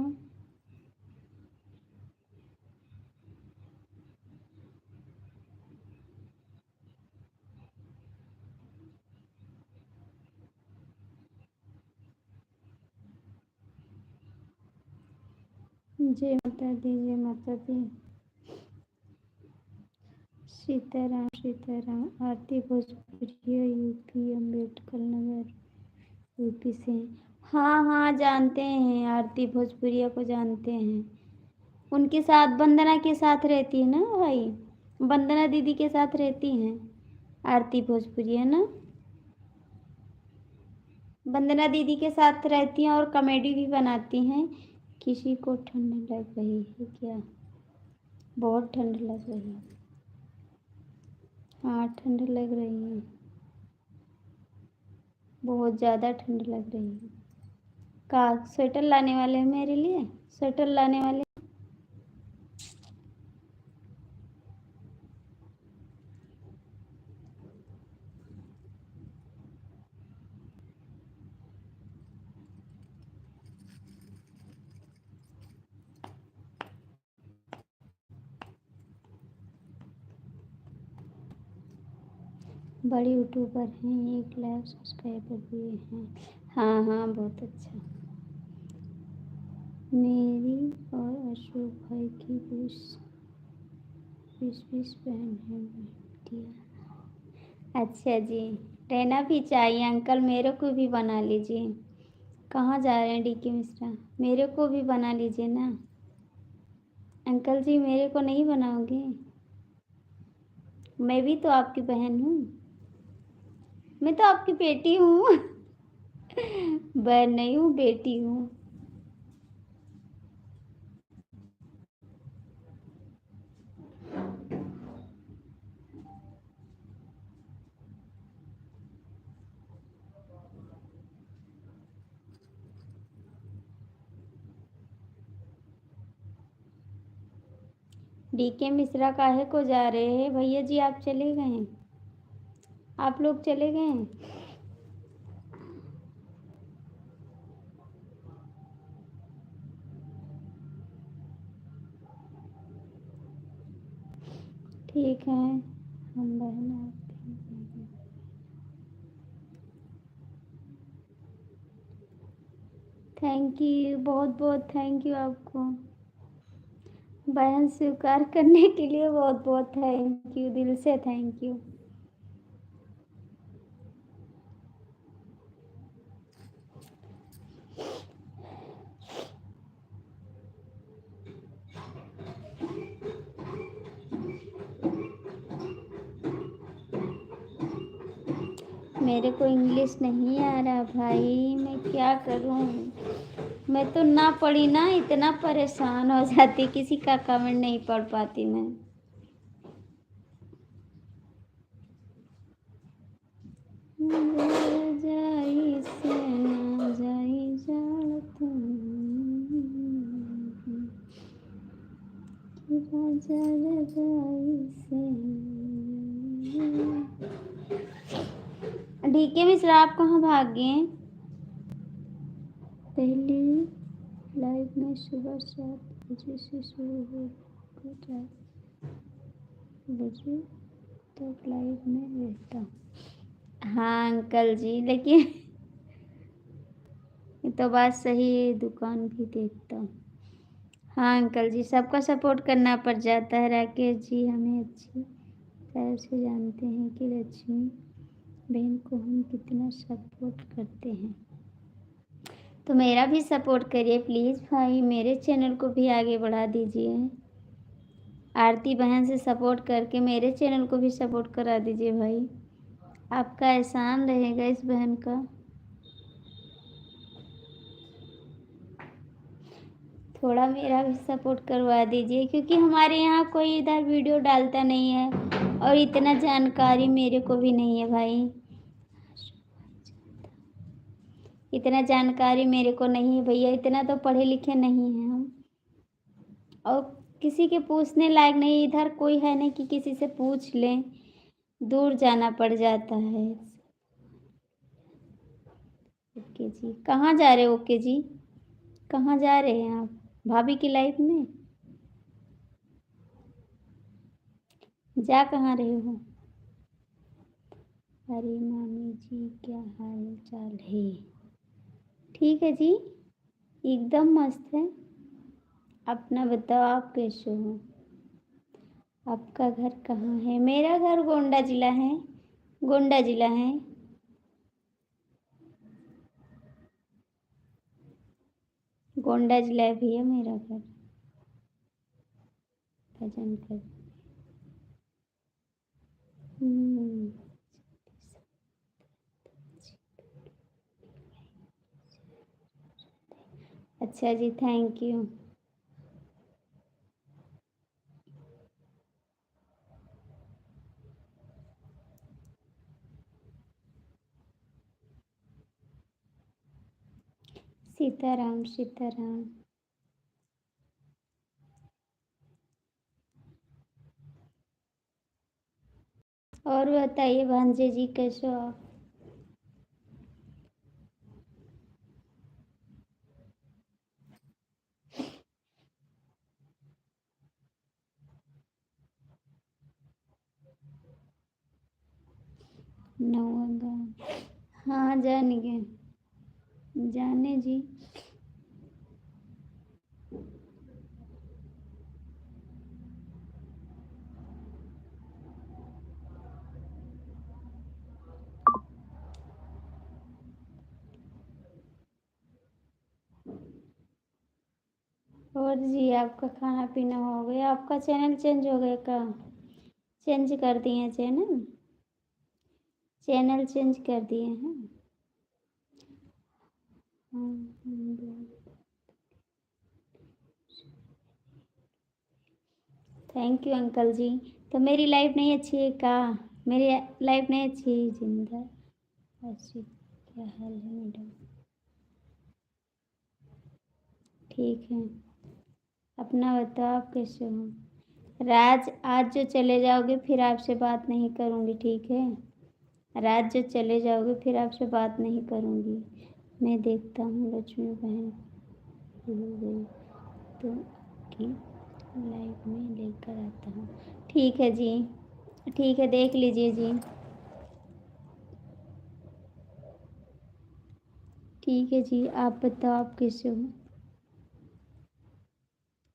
जय माता दी, जय माता दी। सीताराम, सीताराम। आरती भोजपुरिया यूपी अम्बेडकर नगर, यूपी से। हाँ हाँ, जानते हैं, आरती भोजपुरिया को जानते हैं। उनके साथ वंदना के साथ रहती है ना भाई, वंदना दीदी के साथ रहती हैं आरती भोजपुरिया ना। वंदना दीदी के साथ रहती हैं और कॉमेडी भी बनाती हैं। किसी को ठंड लग रही है क्या? बहुत ठंड लग रही है। हाँ, ठंड लग रही है, बहुत ज़्यादा ठंड लग रही है। का स्वेटर लाने वाले हैं मेरे लिए? स्वेटर लाने वाले? बड़ी यूट्यूबर हैं, 1 लाख सब्सक्राइबर हुए हैं। हाँ हाँ, बहुत अच्छा। मेरी और अशोक भाई की 20-20 बहन है बेटियाँ। अच्छा जी, रहना भी चाहिए अंकल, मेरे को भी बना लीजिए। कहाँ जा रहे हैं डीके मिश्रा? मेरे को भी बना लीजिए ना अंकल जी, मेरे को नहीं बनाओगे? मैं भी तो आपकी बहन हूँ। मैं तो आपकी बेटी हूँ। बहन नहीं हूँ, बेटी हूँ। डीके मिश्रा काहे को जा रहे हैं भैया जी? आप चले गए हैं? आप लोग चले गए हैं? ठीक है, हम बहन आपके। थैंक यू, बहुत बहुत थैंक यू आपको। बहन स्वीकार करने के लिए बहुत बहुत थैंक यू, दिल से थैंक यू। मेरे को इंग्लिश नहीं आ रहा भाई, मैं क्या करूं? मैं तो ना पढ़ी ना इतना परेशान हो जाती, किसी का कमेंट नहीं पढ़ पाती मैं। जाई से ना जाई जाड़ तुम, कि राजा रजाई से। डीके मिश्रा आप कहाँ भाग गए? पहले लाइव में सुबह 7 बजे से शुरू होकर 4 बजे तक लाइव में रहता। हाँ अंकल जी, लेकिन ये तो बात सही है, दुकान भी देखता हूँ। हाँ अंकल जी, सबका सपोर्ट करना पड़ जाता है। राकेश जी हमें अच्छी तरह से जानते हैं कि लक्ष्मी बहन को हम कितना सपोर्ट करते हैं, तो मेरा भी सपोर्ट करिए प्लीज़ भाई, मेरे चैनल को भी आगे बढ़ा दीजिए। आरती बहन से सपोर्ट करके मेरे चैनल को भी सपोर्ट करा दीजिए भाई, आपका एहसान रहेगा इस बहन का। थोड़ा मेरा भी सपोर्ट करवा दीजिए, क्योंकि हमारे यहाँ कोई इधर वीडियो डालता नहीं है और इतना जानकारी मेरे को भी नहीं है भाई, इतना जानकारी मेरे को नहीं है भैया, इतना तो पढ़े लिखे नहीं हैं हम, और किसी के पूछने लायक नहीं, इधर कोई है नहीं कि किसी से पूछ लें, दूर जाना पड़ जाता है। ओके जी, कहाँ जा रहे हो? ओके जी, कहाँ जा रहे हैं आप? भाभी की लाइफ में जा कहाँ रहे हो? अरे मामी जी क्या हाल चाल है? ठीक है जी, एकदम मस्त है। अपना बताओ, आप कैसे हो? आपका घर कहाँ है? मेरा घर गोंडा जिला है, गोंडा जिला है। गोंडा जिला है भैया मेरा घर। भजन कर। हम्म, अच्छा जी, थैंक यू। सीताराम सीताराम। और बताइए भांजे जी, कैसे हो आप? नौगा। हाँ जानेंगे, जाने जी। और जी आपका खाना पीना हो गया? आपका चैनल चेंज हो गया क्या? चेंज कर दिए हैं चैनल, चैनल चेंज कर दिए हैं। थैंक यू अंकल जी। तो मेरी लाइफ नहीं अच्छी है का? मेरी लाइफ नहीं अच्छी है जिंदा ऐसी। क्या हाल है मैडम? ठीक है, अपना बताओ आप कैसे हो? राज, आज जो चले जाओगे फिर आपसे बात नहीं करूँगी, ठीक है? रात जो चले जाओगे फिर आपसे बात नहीं करूँगी। मैं देखता हूँ लक्ष्मी बहन हो गई तो की लाइव में लेकर आता हूँ। ठीक है जी, ठीक है, देख लीजिए जी। ठीक है जी, आप बताओ आप कैसे हो?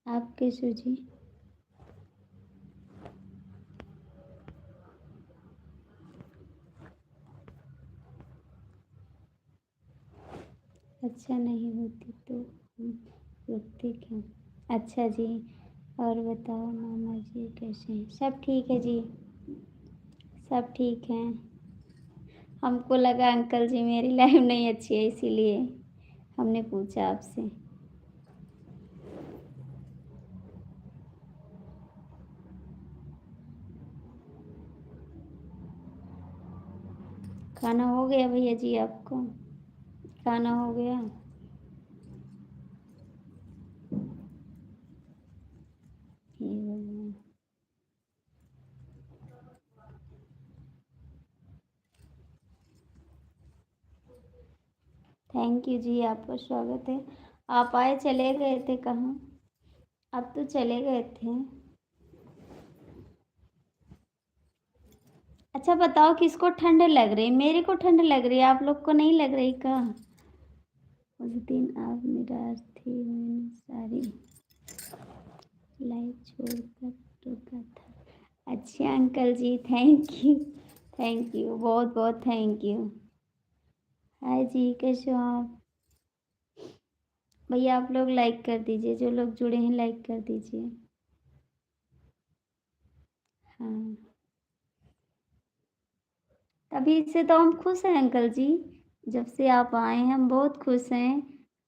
आप कैसे हो जी? अच्छा नहीं होती तो हम रुकते क्यों? अच्छा जी, और बताओ मामा जी कैसे हैं? सब ठीक है जी, सब ठीक हैं। हमको लगा अंकल जी मेरी लाइफ नहीं अच्छी है इसीलिए हमने पूछा आपसे। खाना हो गया भैया जी आपको? खाना हो गया? हे भगवान। थैंक यू जी, आपका स्वागत है। आप आए, चले गए थे कहाँ? अब तो चले गए थे। अच्छा बताओ किसको ठंड लग रही? मेरे को ठंड लग रही है, आप लोग को नहीं लग रही का? उस दिन आप निराश थी, मैंने सारी लाइफ छोड़कर रोका था। अच्छा uncle ji, thank you, thank you, बहुत बहुत थैंक यू। हाय जी, कैसे हो आप? भैया आप लोग लाइक कर दीजिए, जो लोग जुड़े हैं लाइक कर दीजिए। हाँ, तभी से तो हम खुश हैं अंकल जी, जब से आप आए हैं हम बहुत खुश हैं।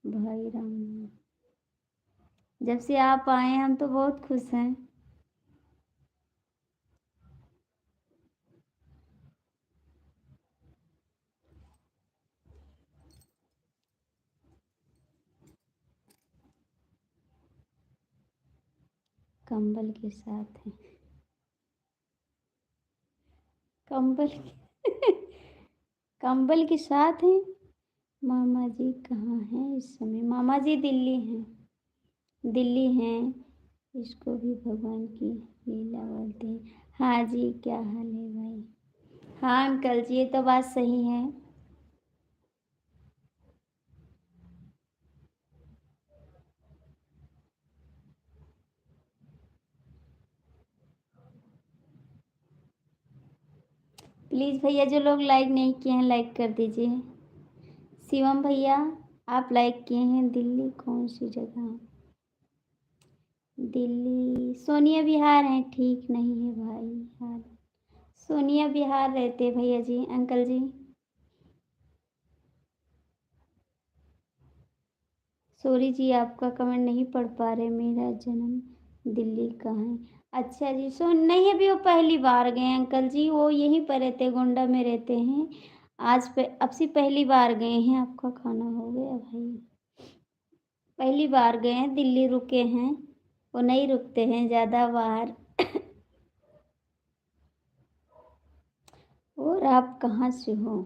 भाई राम, जब से आप आए हैं हम तो बहुत खुश हैं। कंबल के साथ हैं, कंबल कंबल के साथ हैं। मामा जी कहाँ हैं इस समय? मामा जी दिल्ली हैं, दिल्ली हैं। इसको भी भगवान की लीला बोलते हैं। हाँ जी, क्या हाल है भाई? हाँ अंकल जी, ये तो बात सही है। प्लीज़ भैया जो लोग लाइक नहीं किए हैं लाइक कर दीजिए। शिवम भैया, आप लाइक किए हैं। दिल्ली कौन सी जगह? दिल्ली सोनिया विहार है, ठीक नहीं है भाई हाल। सोनिया विहार रहते भैया जी, अंकल जी। सॉरी जी, आपका कमेंट नहीं पढ़ पा रहे। मेरा जन्म दिल्ली का है। अच्छा जी, सो नहीं, अभी वो पहली बार गए हैं अंकल जी, वो यहीं पर रहते, गोंडा में रहते हैं। आज पे अब से पहली बार गए हैं। आपका खाना हो गया भाई? पहली बार गए हैं, दिल्ली रुके हैं। वो नहीं रुकते हैं ज़्यादा बाहर। और आप कहाँ से हो?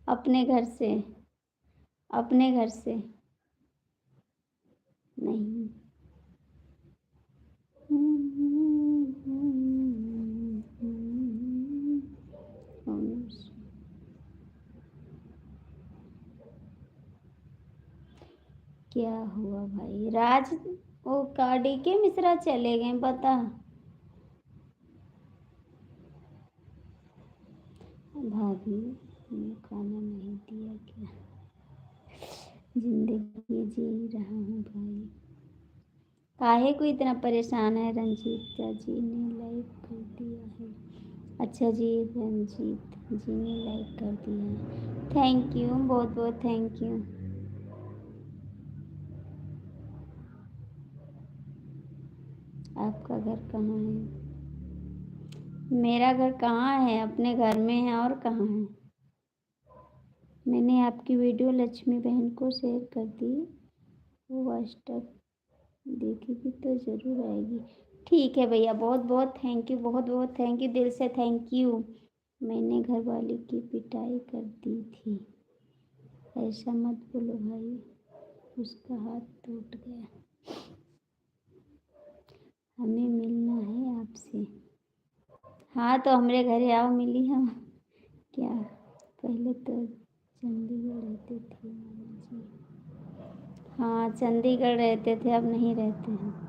अपने घर से? अपने घर से? नहीं। क्या हुआ भाई? राज, वो काडी के मिश्रा चले गए, बता। भाभी ने खाना नहीं दिया क्या? जिंदगी जी रहा हूँ भाई। काहे को इतना परेशान है? रंजीता जी ने लाइव कर अच्छा जी, रंजीत जी ने लाइक कर दिया, थैंक यू, बहुत बहुत थैंक यू। आपका घर कहाँ है? मेरा घर कहाँ है, अपने घर में है और कहाँ है। मैंने आपकी वीडियो लक्ष्मी बहन को शेयर कर दी, वो व्हाट्सएप देखेगी तो ज़रूर आएगी। ठीक है भैया, बहुत बहुत थैंक यू, बहुत बहुत थैंक यू, दिल से थैंक यू। मैंने घर वाले की पिटाई कर दी थी। ऐसा मत बोलो भाई, उसका हाथ टूट गया। हमें मिलना है आपसे। हाँ तो हमारे घर आओ, मिली हम। क्या पहले तो चंडीगढ़ रहते थे मामा जी। हाँ चंडीगढ़ रहते थे, अब नहीं रहते हैं।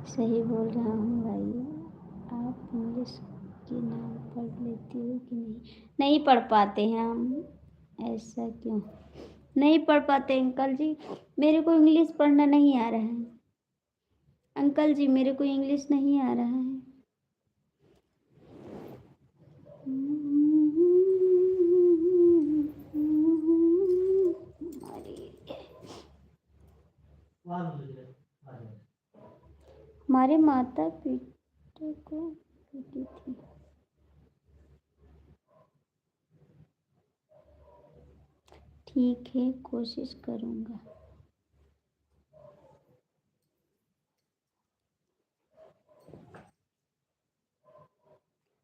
सही बोल रहा हूँ भाई। आप इंग्लिश के नाम पढ़ लेती हो कि नहीं? नहीं पढ़ पाते हैं हम। ऐसा क्यों नहीं पढ़ पाते अंकल जी? मेरे को इंग्लिश पढ़ना नहीं आ रहा है अंकल जी, मेरे को इंग्लिश नहीं आ रहा है। हमारे माता पिता को पीटी थी। ठीक है, कोशिश करूँगा।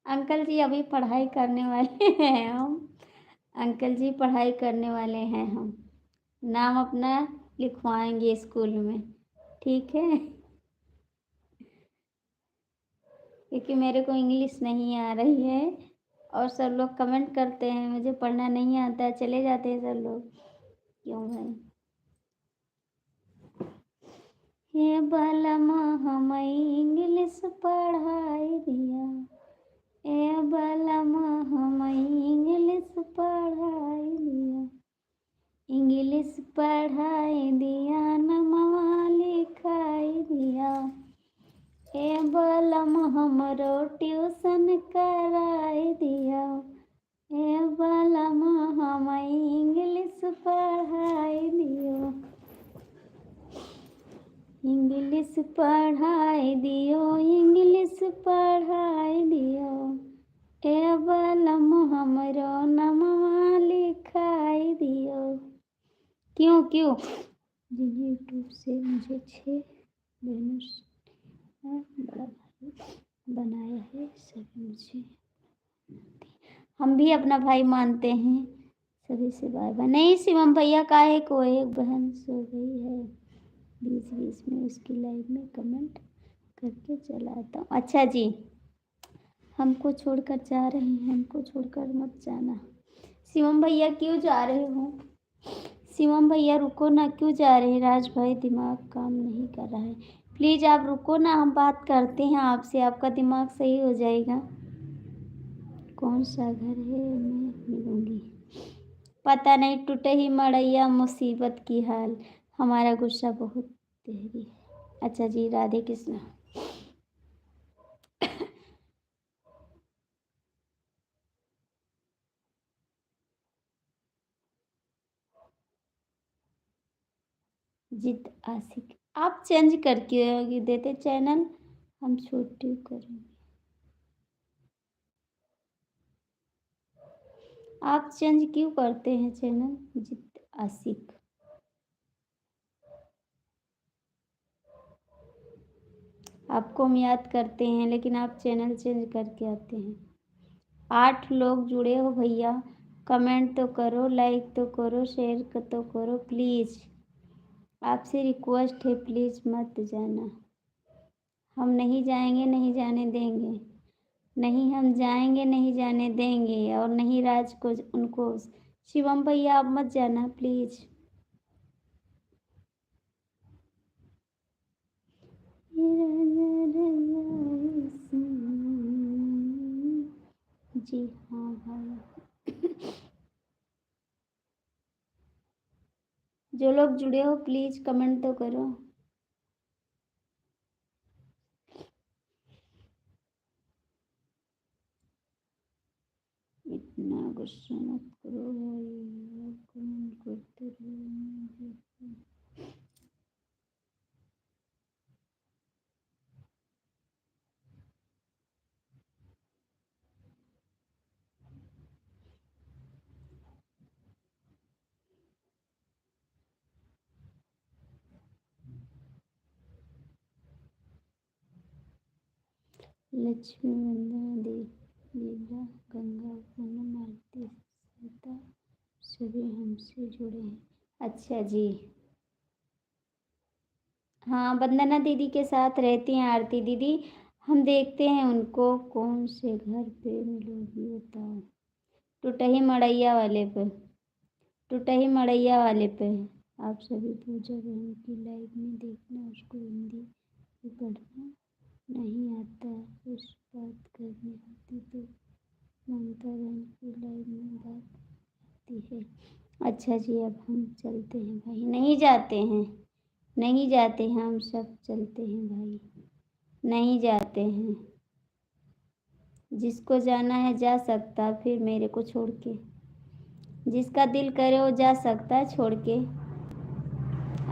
अंकल जी अभी पढ़ाई करने वाले हैं हम। अंकल जी पढ़ाई करने वाले हैं हम। नाम अपना लिखवाएंगे स्कूल में, ठीक है? क्योंकि मेरे को इंग्लिश नहीं आ रही है और सब लोग कमेंट करते हैं मुझे पढ़ना नहीं आता है, चले जाते हैं सब लोग। क्यों भाई? हे बालमा हम इंग्लिश पढ़ाई दिया, ए बालमा हम इंग्लिश पढ़ाई दिया, इंग्लिश पढ़ाई दिया, नमवा लिखाई दिया, ए बालम हमरो ट्यूशन कराई दिया, ए बालम हम इंग्लिश पढ़ाई दियो, इंग्लिश पढ़ाई दियो, इंग्लिश पढ़ाई दियो, ए बालम हमरो नमवा लिखाई दियो। क्यों क्यों? यूट्यूब से मुझे 6 बहनों बड़ा भाई बनाया है, सभी मुझे। हम भी अपना भाई मानते हैं, सभी से बाय बाय। नहीं शिवम भैया काहे को, एक बहन सो गई है, बीच बीच में उसकी लाइव में कमेंट करके चला आता हूँ। अच्छा जी, हमको छोड़कर जा रहे हैं, हमको छोड़कर मत जाना। शिवम भैया क्यों जा रहे हो? शिवम भैया रुको ना, क्यों जा रहे हैं? राज भाई दिमाग काम नहीं कर रहा है, प्लीज़ आप रुको ना, हम बात करते हैं आपसे, आपका दिमाग सही हो जाएगा। कौन सा घर है, मैं मिलूंगी। पता नहीं, टूटे ही मड़ैया मुसीबत की हाल, हमारा गुस्सा बहुत गहरी है। अच्छा जी, राधे कृष्ण। जिद आशिक आप चेंज करके देते चैनल, हम छोटी करेंगे। आप चेंज क्यों करते हैं चैनल? जिद आशिक आपको हम याद करते हैं, लेकिन आप चैनल चेंज करके आते हैं। 8 लोग जुड़े हो भैया, कमेंट तो करो, लाइक तो करो, शेयर तो करो प्लीज़। आपसे रिक्वेस्ट है, प्लीज़ मत जाना। हम नहीं जाएंगे, नहीं जाने देंगे। नहीं हम जाएंगे, नहीं जाने देंगे, और नहीं राज को उनको। शिवम भैया आप मत जाना प्लीज़। जी हाँ भाई। जो लोग जुड़े हो प्लीज़ कमेंट तो करो। गुस्सा मत करो भाई, आप कमेंट करते रहो। लक्ष्मी वंदना देवला गंगा पूनम आरती सीता सभी हमसे जुड़े हैं। अच्छा जी, हाँ वंदना दीदी के साथ रहती हैं आरती दीदी। हम देखते हैं उनको। कौन से घर पे मिलोगी बताओ? टूटही मड़ैया वाले पे, टूटही मड़ैया वाले पे। आप सभी पूजा बहन की लाइव में देखना, उसको हिंदी भी पढ़ना नहीं आता, उस बात करनी आती तो ममता बहन की लाइव में बात आती है। अच्छा जी, अब हम चलते हैं भाई। नहीं जाते हैं, नहीं जाते हैं, हम सब चलते हैं भाई, नहीं जाते हैं। जिसको जाना है जा सकता, फिर मेरे को छोड़ के। जिसका दिल करे वो जा सकता है छोड़ के।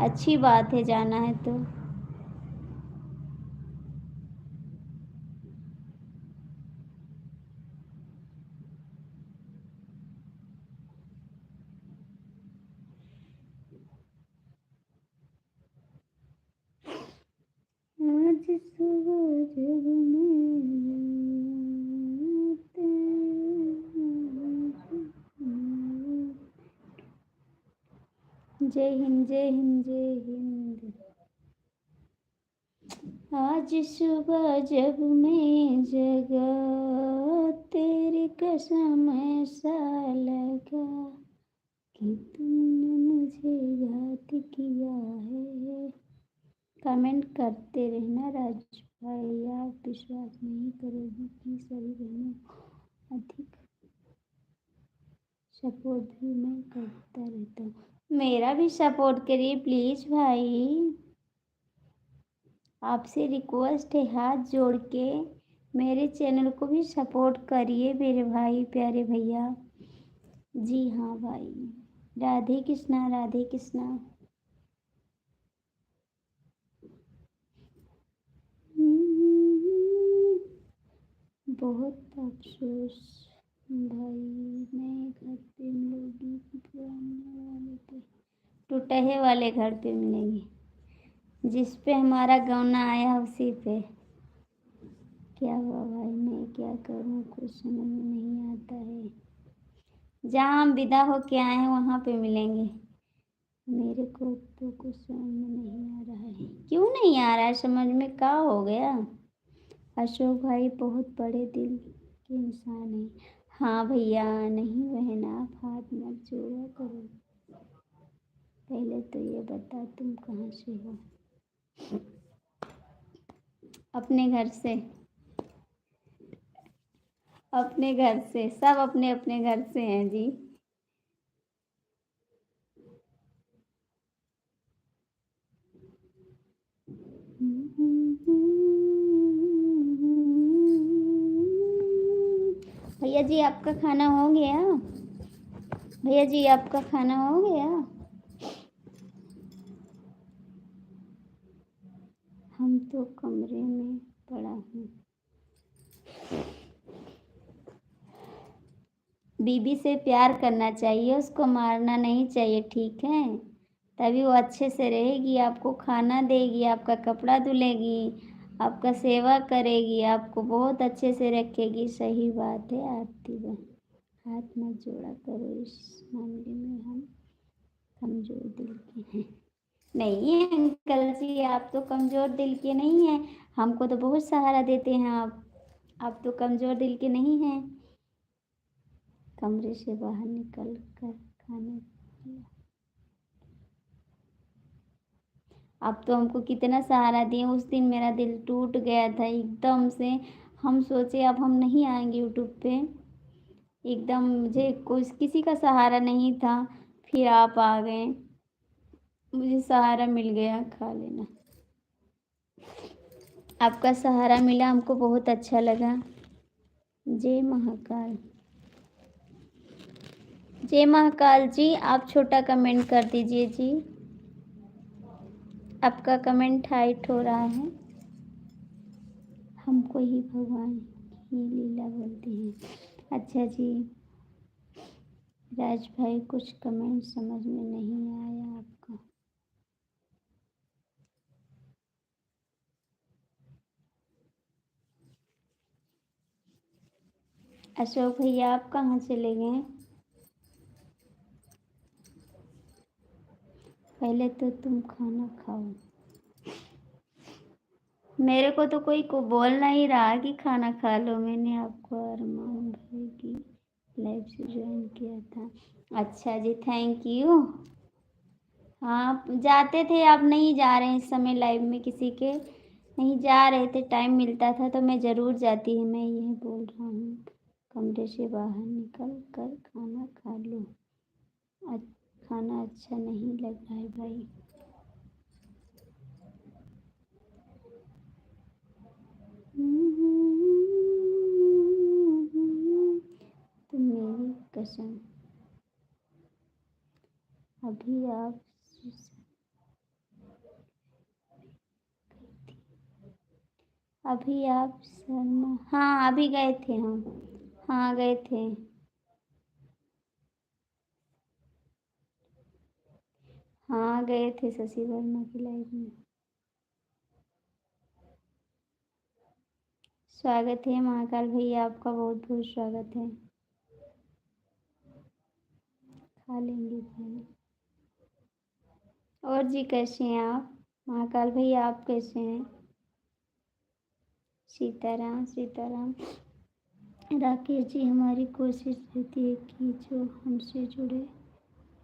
अच्छी बात है, जाना है तो। आज सुबह जब जय हिंद जय हिंद जय हिंद। आज सुबह जब मैं जगा, तेरी कसम ऐसा लगा कि तुमने मुझे याद किया है। कमेंट करते रहना राज भाई, आप विश्वास नहीं करोगी कि सभी बहनों को अधिक सपोर्ट भी मैं करता रहता हूँ। मेरा भी सपोर्ट करिए प्लीज भाई, आपसे रिक्वेस्ट है हाथ जोड़ के। मेरे चैनल को भी सपोर्ट करिए मेरे भाई, प्यारे भैया। जी हाँ भाई, राधे कृष्णा राधे कृष्णा। बहुत अफसोस भाई, मैं घर पे मिलोगी पुराने वाले पे, टूटे वाले घर पे मिलेंगे, जिस पे हमारा गाना आया उसी पे। क्या हुआ भाई, मैं क्या करूँ, कुछ समझ में नहीं आता है। जहाँ हम विदा हो के आए हैं वहाँ पे मिलेंगे। मेरे को तो कुछ समझ में नहीं आ रहा है। क्यों नहीं आ रहा है समझ में, क्या हो गया? अशोक भाई बहुत बड़े दिल के इंसान हैं। हाँ भैया, नहीं बहन आप हाथ मत जोड़ा करो। पहले तो ये बता तुम कहाँ से हो? अपने घर से, अपने घर से, सब अपने अपने घर से हैं जी। भैया जी आपका खाना हो गया? भैया जी आपका खाना हो गया? हम तो कमरे में पड़ा हूँ। बीबी से प्यार करना चाहिए, उसको मारना नहीं चाहिए, ठीक है? तभी वो अच्छे से रहेगी, आपको खाना देगी, आपका कपड़ा धुलेगी, आपका सेवा करेगी, आपको बहुत अच्छे से रखेगी। सही बात है आरती बहन, हाथ मत जोड़ा करो, इस मामले में हम कमज़ोर दिल के हैं। नहीं है अंकल जी, आप तो कमज़ोर दिल के नहीं हैं, हमको तो बहुत सहारा देते हैं आप तो कमज़ोर दिल के नहीं हैं। कमरे से बाहर निकल कर खाने, आप तो हमको कितना सहारा दिए। उस दिन मेरा दिल टूट गया था एकदम से, हम सोचे अब हम नहीं आएंगे यूट्यूब पे, एकदम मुझे कुछ किसी का सहारा नहीं था, फिर आप आ गए, मुझे सहारा मिल गया। खा लेना, आपका सहारा मिला, हमको बहुत अच्छा लगा। जय महाकाल। जय महाकाल जी, आप छोटा कमेंट कर दीजिए जी। आपका कमेंट हाइट हो रहा है। हमको ही भगवान की लीला बोलते हैं। अच्छा जी। राज भाई, कुछ कमेंट समझ में नहीं आया आपका। अशोक भैया, आप कहाँ चले गए? पहले तो तुम खाना खाओ। मेरे को तो कोई को बोल नहीं रहा कि खाना खा लो। मैंने आपको अरमान भाई की लाइव से ज्वाइन किया था। अच्छा जी, थैंक यू। हाँ, जाते थे, अब नहीं जा रहे हैं इस समय लाइव में किसी के। नहीं जा रहे थे, टाइम मिलता था तो मैं ज़रूर जाती। मैं यही बोल रहा हूँ, कमरे से बाहर निकल कर खाना खा लो। खाना अच्छा नहीं लग रहा है भाई। तुम मेरी कसम, अभी आप शर्मा, हाँ अभी गए थे हम। हाँ गए थे। हाँ गए थे शशि वर्मा की लाइव में। स्वागत है महाकाल भैया, आपका बहुत बहुत स्वागत है। खा लेंगे भाई। और जी कैसे हैं आप? महाकाल भैया आप कैसे हैं? सीताराम सीताराम। राकेश जी, हमारी कोशिश रहती है कि जो हमसे जुड़े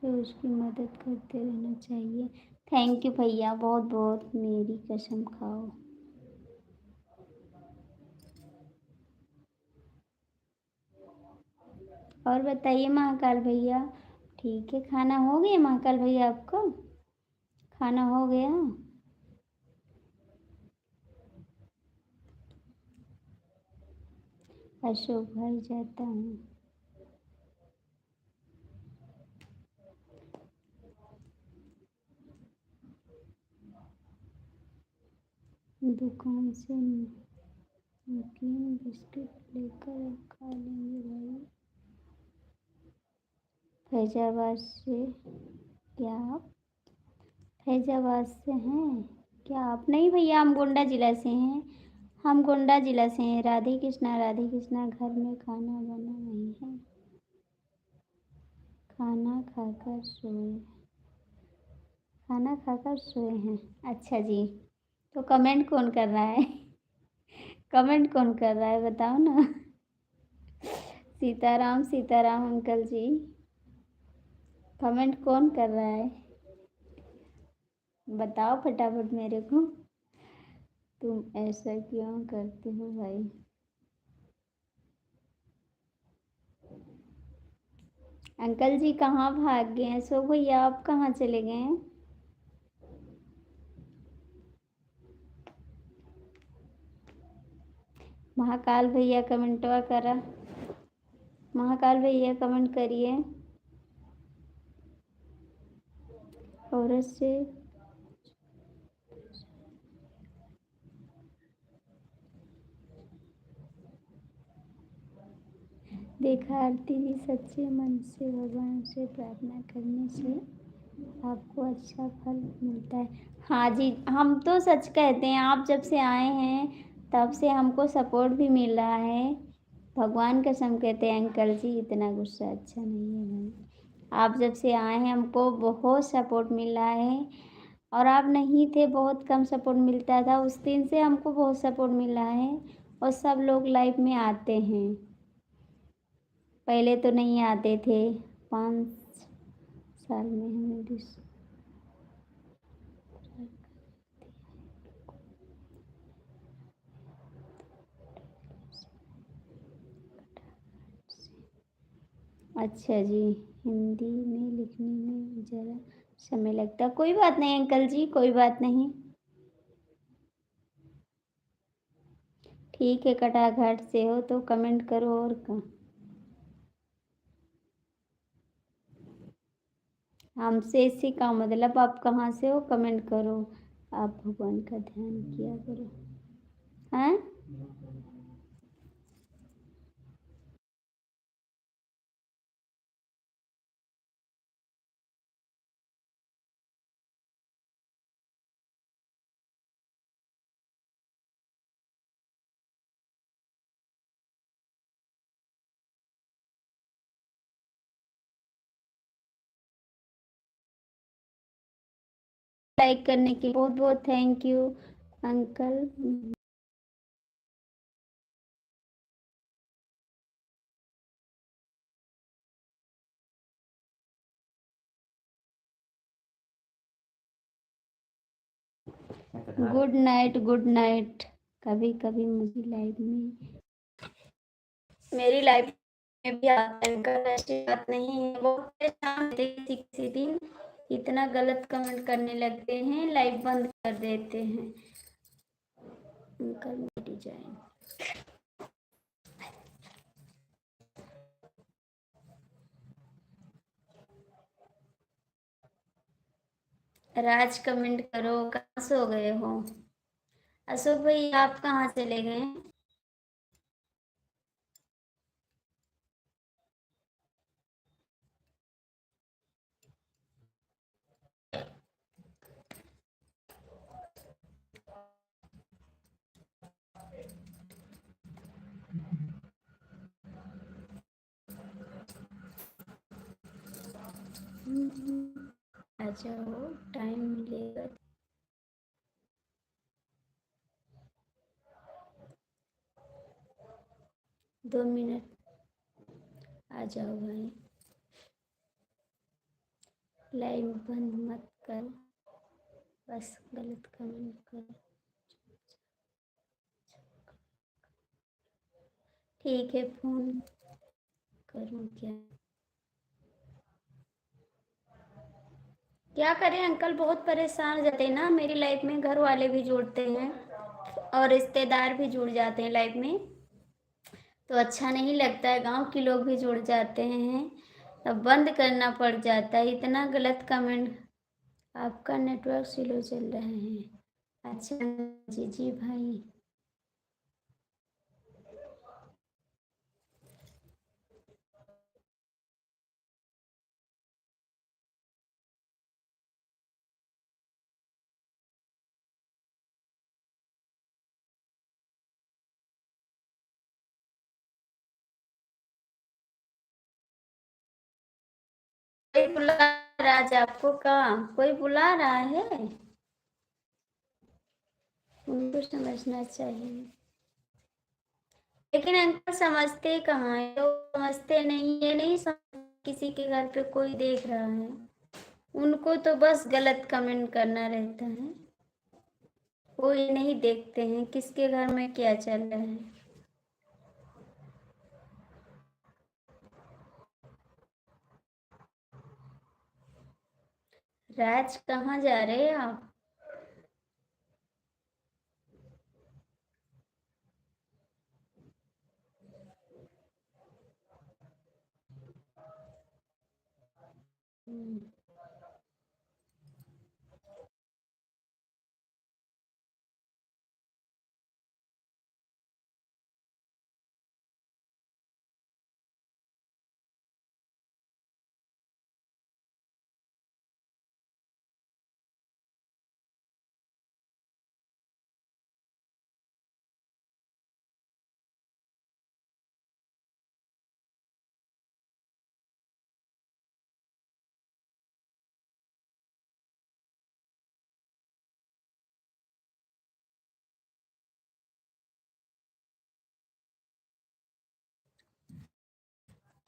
है उसकी मदद करते रहना चाहिए। थैंक यू भैया, बहुत बहुत। मेरी कसम खाओ। और बताइए महाकाल भैया। ठीक है, खाना हो गया महाकाल भैया आपका? खाना हो गया? अशोक भाई, जाता हूँ। दुकान से नमकीन बिस्किट लेकर अब खा लेंगे भाई। फैजाबाद से? क्या आप फैजाबाद से हैं क्या आप? नहीं भैया, हम गोंडा जिला से हैं। हम गोंडा जिला से हैं। राधे कृष्णा राधे कृष्णा। घर में खाना बना नहीं है, खाना खाकर सोए। खाना खाकर सोए हैं। अच्छा जी। तो कमेंट कौन कर रहा है? कमेंट कौन कर रहा है बताओ ना। सीताराम सीताराम अंकल जी। कमेंट कौन कर रहा है बताओ फटाफट मेरे को। तुम ऐसा क्यों करते हो भाई? अंकल जी कहाँ भाग गए हैं? सो भैया आप कहाँ चले गए हैं? महाकाल भैया कमेंटवा करा। महाकाल भैया कमेंट करिए। औरत से देखा आरती जी, सच्चे मन से भगवान से प्रार्थना करने से आपको अच्छा फल मिलता है। हाँ जी, हम तो सच कहते हैं। आप जब से आए हैं तब से हमको सपोर्ट भी मिल रहा है। भगवान कसम कहते हैं अंकल जी, इतना गुस्सा अच्छा नहीं है भाई। आप जब से आए हैं हमको बहुत सपोर्ट मिल रहा है। और आप नहीं थे, बहुत कम सपोर्ट मिलता था। उस दिन से हमको बहुत सपोर्ट मिल रहा है। और सब लोग लाइफ में आते हैं। पहले तो नहीं आते थे। 5 साल में हमें अच्छा जी। हिंदी में लिखने में ज़रा समय लगता। कोई बात नहीं अंकल जी, कोई बात नहीं। ठीक है, कटाघाट से हो तो कमेंट करो और का। हमसे इसी का मतलब आप कहाँ से हो कमेंट करो। आप भगवान का ध्यान किया करो। हैं? लाइक करने के लिए बहुत बहुत thank you uncle. Good night good night. कभी कभी मुझे लाइफ में मेरी लाइफ में भी आता है अंकल, ऐसी बात नहीं है। वो परेशान होते हैं किसी किसी दिन, इतना गलत कमेंट करने लगते हैं, लाइव बंद कर देते हैं। अंकल मेरी डिजाइन राज कमेंट करो, कहाँ सो गए हो? अशोक भाई आप कहाँ चले गए? आ जाओ, टाइम मिलेगा। 2 मिनट, आ जाओ भाई। लाइव बंद मत कर, बस गलत कमेंट कर। ठीक है, फोन करूँ क्या? क्या करें अंकल, बहुत परेशान हो जाते हैं ना। मेरी लाइफ में घर वाले भी जुड़ते हैं और रिश्तेदार भी जुड़ जाते हैं लाइफ में, तो अच्छा नहीं लगता है। गांव के लोग भी जुड़ जाते हैं, तब बंद करना पड़ जाता है, इतना गलत कमेंट। आपका नेटवर्क स्लो चल रहा है? अच्छा जी जी भाई। कोई बुला रहा है आज आपको? काम कोई बुला रहा है? उनको समझना चाहिए। लेकिन अंकल समझते कहाँ है, तो समझते नहीं, ये नहीं समझ किसी के घर पे कोई देख रहा है, उनको तो बस गलत कमेंट करना रहता है। वो ये नहीं देखते हैं किसके घर में क्या चल रहा है। राज कहाँ जा रहे हैं आप?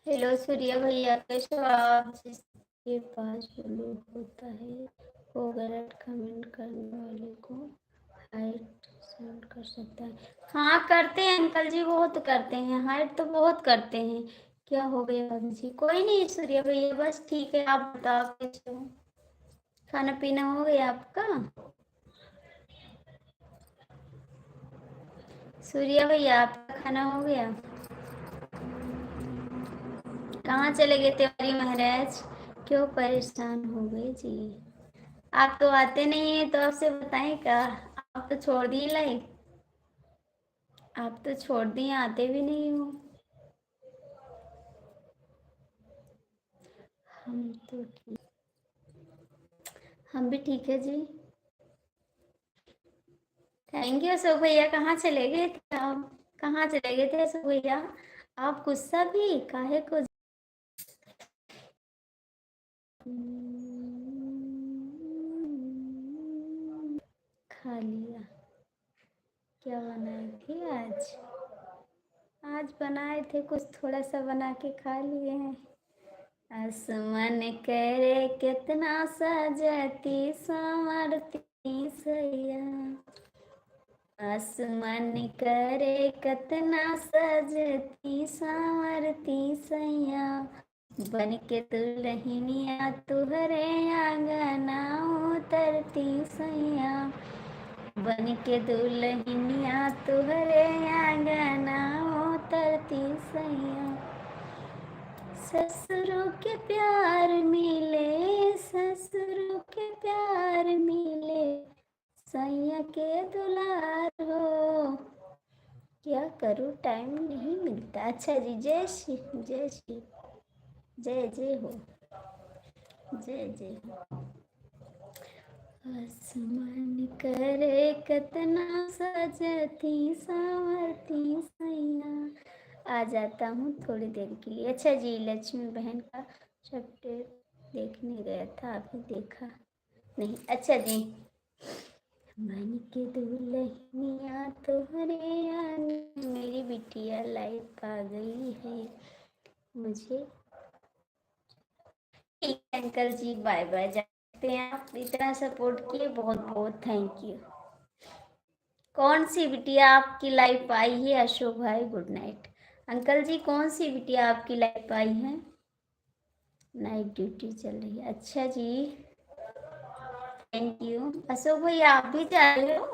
हेलो सूर्या भैया, कैसे हो आप? जिसके पास ब्लू होता है वो गलत कमेंट करने वाले को हाइट सेंड कर सकता है। हाँ करते हैं अंकल जी, बहुत करते हैं, हाइट तो बहुत करते हैं। क्या हो गया भाभी जी? कोई नहीं सूर्या भैया, बस ठीक है। आप बताओ कैसे हो? खाना पीना हो गया आपका? सूर्या भैया आपका खाना हो गया? कहाँ चले गए तिवारी महाराज? क्यों परेशान हो गए जी? आप तो आते नहीं है तो आपसे बताएं क्या? आप तो छोड़ दिए लाइफ, आप तो छोड़ दिए, आते भी नहीं हो। हम तो ठीक, हम भी ठीक है जी। थैंक यू अशोक भैया। कहाँ चले गए थे आप? कहाँ चले गए थे अशोक भैया? आप गुस्सा भी काहे को? खा लिया। क्या बनाए थे आज? आज बनाए थे कुछ थोड़ा सा बना के खा लिए हैं। आसमान करे कितना सजती संवरती सैया, आसमान करे कितना सजती संवरती सैया, बन के दुल्हनिया तुहरे आंगना उतरती सैया, बन के दुल्हनिया तुहरे आंगना उतरती सैया। ससुरों के प्यार मिले, ससुरों के प्यार मिले, सैया के दुलार हो। क्या करूँ, टाइम नहीं मिलता। अच्छा जी, जय श्री, जय श्री, जय जय हो, जय जय हो। आसमान करे कितना सजती संवरती सैया। आ जाता हूँ थोड़ी देर के लिए। अच्छा जी, लक्ष्मी बहन का चैप्टर देखने गया था, अभी देखा नहीं। अच्छा जी, मन के दुल्हनिया तोहरे आने, मेरी बिटिया लाइफ आ गई है मुझे। ठीक है अंकल जी, बाय बाय। जाते हैं, आप इतना सपोर्ट किए, बहुत बहुत थैंक यू। कौन सी बिटिया आपकी लाइफ आई है अशोक भाई? Good night. अंकल जी, कौन सी बिटिया आपकी लाइफ आई है? नाइट ड्यूटी चल रही है। अच्छा जी, थैंक यू। अशोक भाई, आप भी जा रहे हो?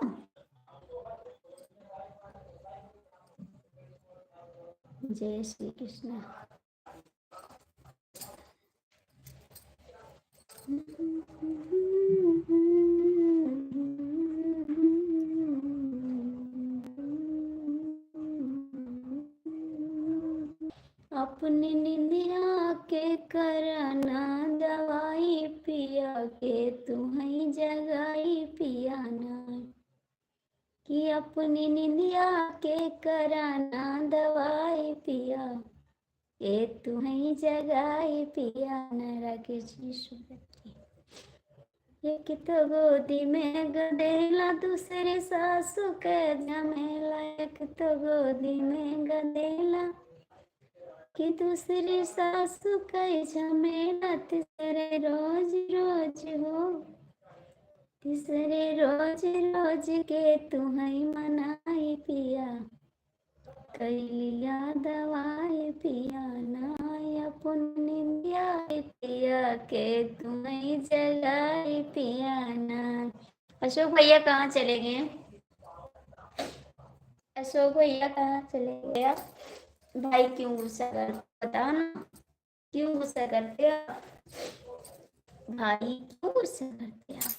जय श्री कृष्ण। अपनी निंदिया के करना दवाई पिया के, तुम्हें जगाई पियाना, कि अपनी निंदिया के कराना दवाई पिया के, तुम्हें जगाई पियाना। राकेश जी सुबह। एक तो गोदी में गदेला, दूसरे सासू के झमेला, एक तो गोदी में गदेला कि दूसरी सासू का झमेला, तीसरे रोज रोज हो, तीसरे रोज रोज के तुम्हें मनाई पिया, कैलिया दवाई पिया ना, अपनी पिया के तुम्हें जगाई पिया ना। अशोक भैया कहाँ चले गए? अशोक भैया कहाँ चले गए आप? भाई क्यों गुस्सा कर, बताओ ना, क्यों गुस्सा करते आप? भाई क्यों गुस्सा करते आप?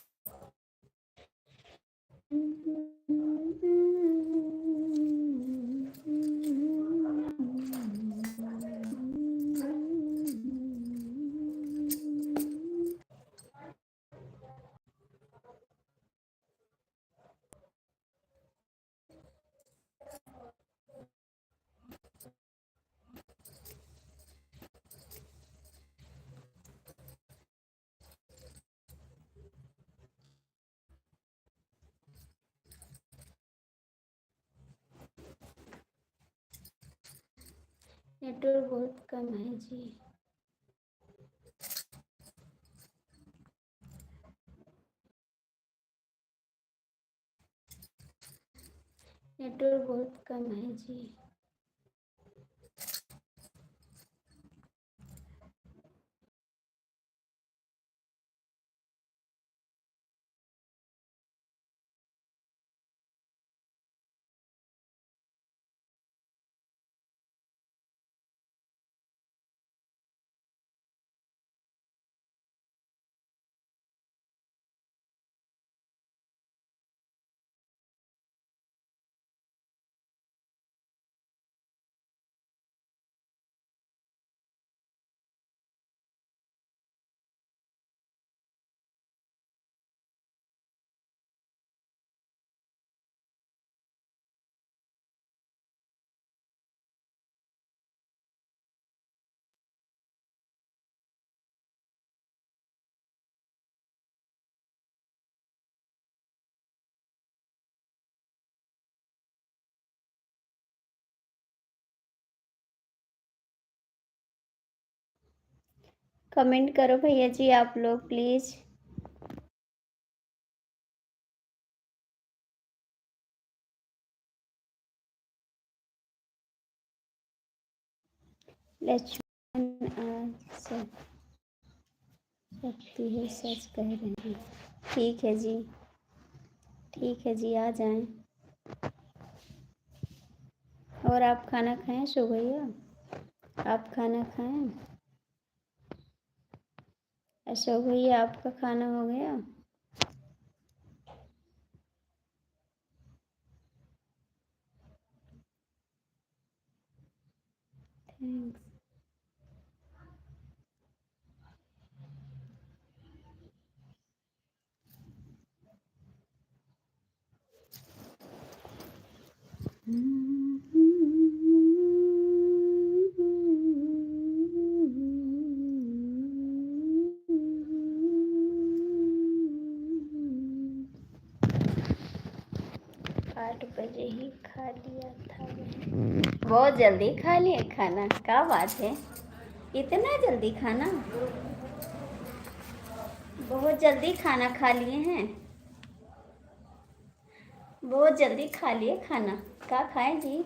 नेटवर्क बहुत कम है जी। नेटवर्क बहुत कम है जी। कमेंट करो भैया जी आप लोग प्लीज़। लक्ष्मण आज सकती है सच कह रहे हैं। ठीक है जी, ठीक है जी, आ जाएं। और आप खाना खाएं शो भैया? आप खाना खाएं? अशोक भैया आपका खाना हो गया? थैंक्स। आठ बजे ही खा लिया था। बहुत जल्दी खा लिया खाना, क्या बात है, इतना जल्दी खाना? बहुत जल्दी खाना खा लिए हैं, बहुत जल्दी खा लिए खाना। क्या खाएं जी?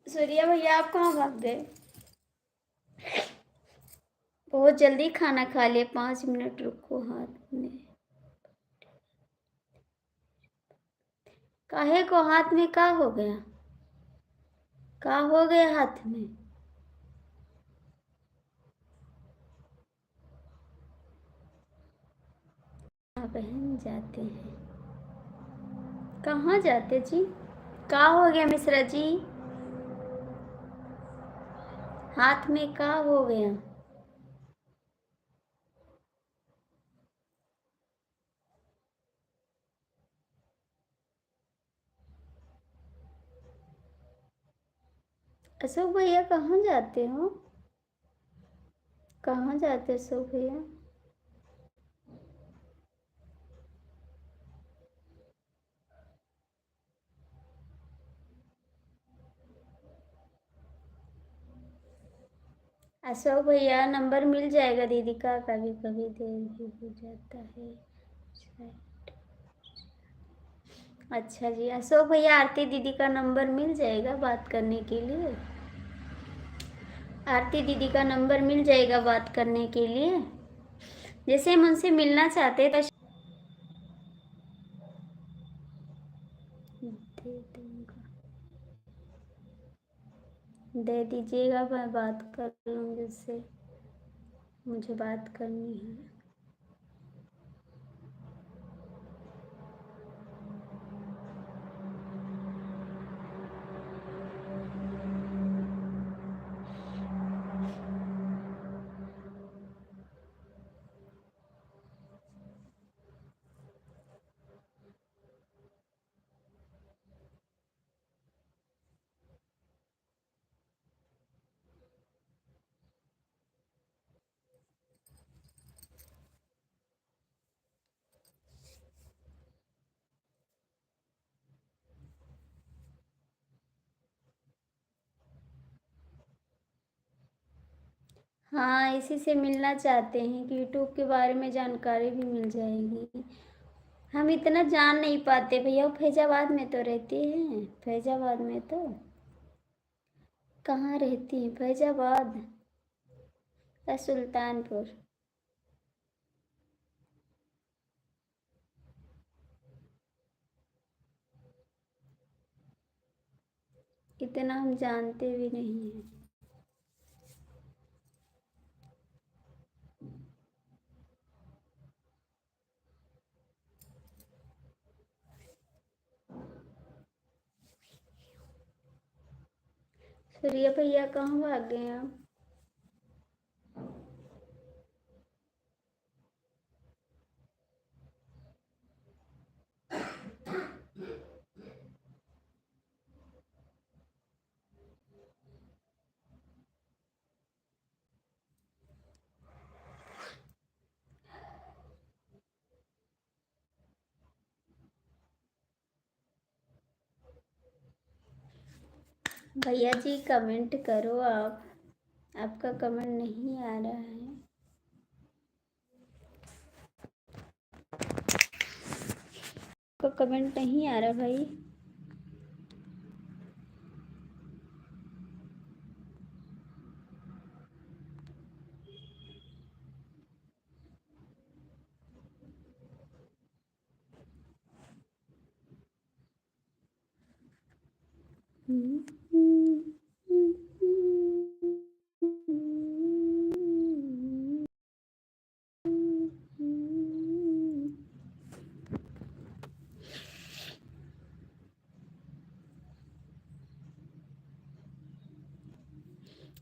सूर्या भैया आप कहाँ भाग गए? बहुत जल्दी खाना खा लिए, 5 मिनट रुको। हाथ में काहे को, हाथ में का हो गया? का हो गया हाथ में? बहन जाते हैं, कहाँ जाते जी? का हो गया मिश्रा जी? हाथ में का हो गया? अशोक भैया कहाँ जाते हो? कहाँ जाते अशोक भैया? अशोक भैया नंबर मिल जाएगा दीदी का, कभी कभी देर भी हो जाता है शायद। अच्छा जी, अशोक भैया आरती दीदी का नंबर मिल जाएगा बात करने के लिए? आरती दीदी का नंबर मिल जाएगा बात करने के लिए? जैसे हम उनसे मिलना चाहते हैं तो दे दूंगा, दे दीजिएगा, मैं बात कर लूँगी उससे, मुझे बात करनी है। हाँ, इसी से मिलना चाहते हैं कि यूट्यूब के बारे में जानकारी भी मिल जाएगी। हम इतना जान नहीं पाते भैया, वो फैजाबाद में तो रहती हैं, फैजाबाद में तो। कहाँ रहती हैं? फैजाबाद या सुल्तानपुर? इतना हम जानते भी नहीं हैं। सूर्य भैया कहाँ भाग गए आप? भैया जी कमेंट करो आप, आपका कमेंट नहीं आ रहा है। आपका कमेंट नहीं आ रहा भाई।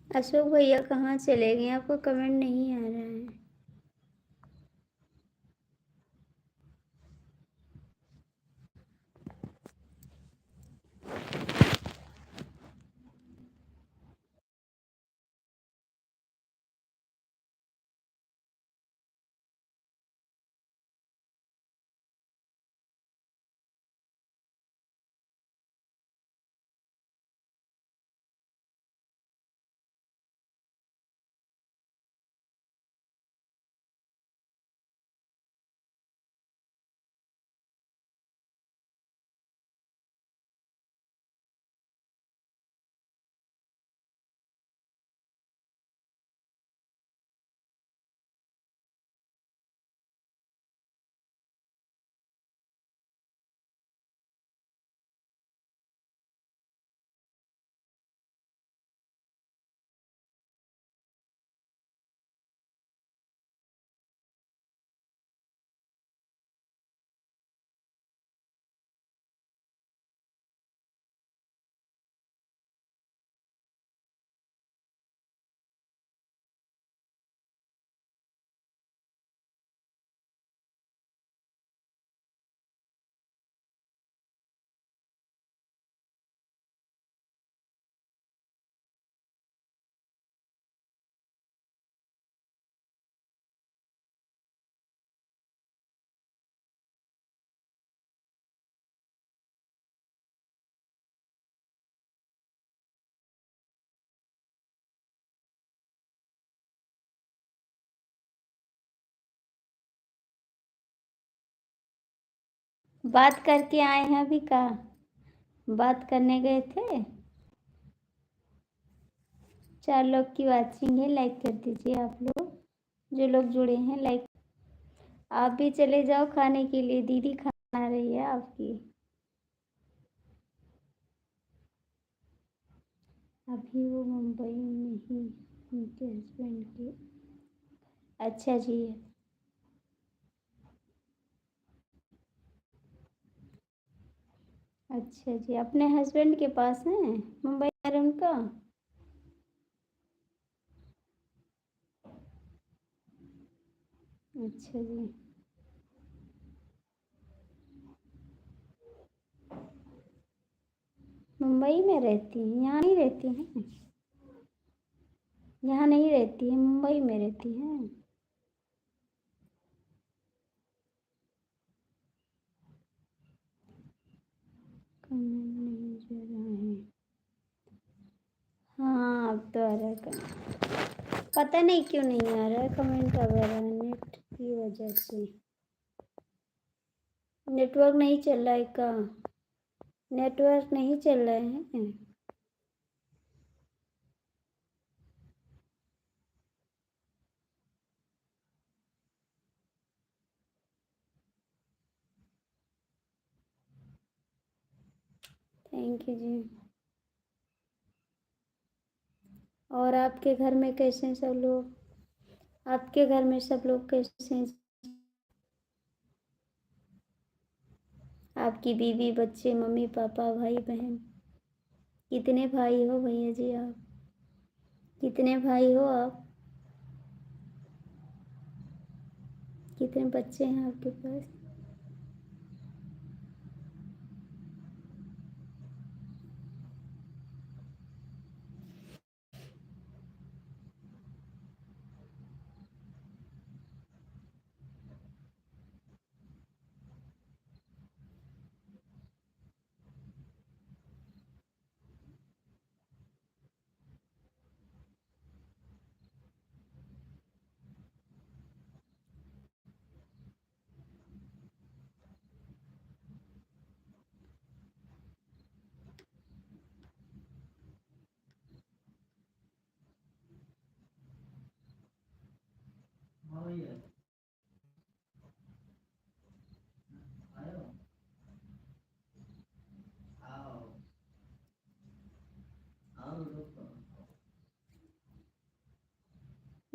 अशोक भैया कहाँ चले गए? आपको कमेंट नहीं आ रहा है। बात करके आए हैं अभी का? बात करने गए थे? 4 लोग की वाचिंग है, लाइक कर दीजिए आप लोग, जो लोग जुड़े हैं लाइक। आप भी चले जाओ खाने के लिए, दीदी खाना रही है आपकी। अभी वो मुंबई में ही उनके हस्बैंड के। अच्छा जी। अच्छा जी, अपने हस्बैंड के पास हैं मुंबई में उनका? अच्छा जी। मुंबई में रहती हैं, यहाँ नहीं रहती हैं? यहाँ नहीं रहती है, मुंबई में रहती हैं। कमेंट नहीं जा रहा है। हाँ अब तो आ रहा है कमेंट। पता नहीं क्यों नहीं आ रहा है कमेंट वगैरह, नेट की वजह से। नेटवर्क नहीं चल रहा है का? नेटवर्क नहीं चल रहे हैं। थैंक यू जी। और आपके घर में कैसे हैं सब लोग? आपके घर में सब लोग कैसे हैं? आपकी बीवी, बच्चे, मम्मी पापा, भाई बहन? कितने भाई हो भैया जी आप? कितने भाई हो आप? कितने बच्चे हैं आपके पास?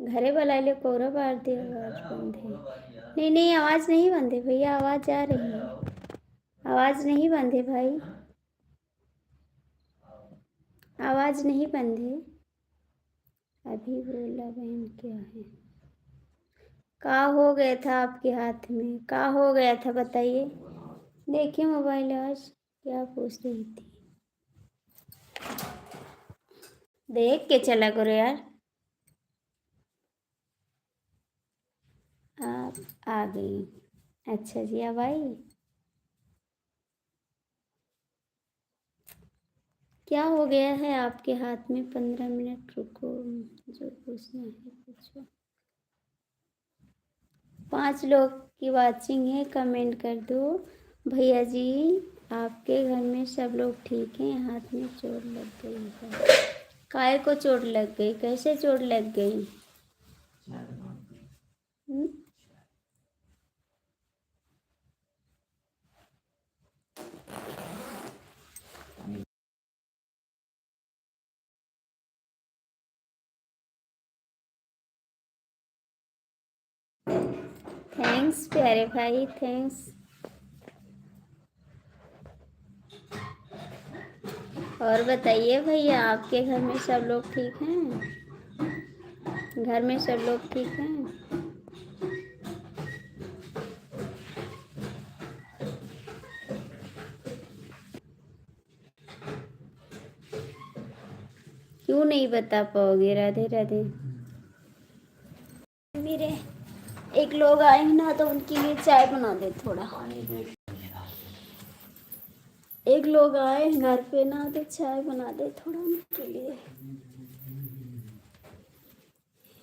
घरे वाला ले कोरा बार दे, आवाज बंद है। नहीं नहीं, आवाज नहीं बंद है भैया, आवाज आ रही है, आवाज नहीं बंद है भाई, आवाज नहीं बंद है। अभी बोला बहन क्या है, का हो गया था आपके हाथ में, का हो गया था बताइए। देखिए मोबाइल, आज क्या पूछ रही थी, देख के चला करो यार। आप आ गई, अच्छा जी, अब आई। क्या हो गया है आपके हाथ में, 15 मिनट रुको, जो पूछना है पूछो। 5 लोग की वाचिंग है, कमेंट कर दो। भैया जी, आपके घर में सब लोग ठीक हैं, हाथ में चोट लग गई है। काय को चोट लग गई, कैसे चोट लग गई? थैंक्स प्यारे भाई, थैंक्स। और बताइए भैया, आपके घर में सब लोग ठीक हैं? घर में सब लोग ठीक हैं? क्यों नहीं बता पाओगे? राधे राधे। मेरे एक लोग आए हैं ना, तो उनके लिए चाय बना दे थोड़ा। एक लोग आए हैं घर पे ना, तो चाय बना दे थोड़ा उनके लिए।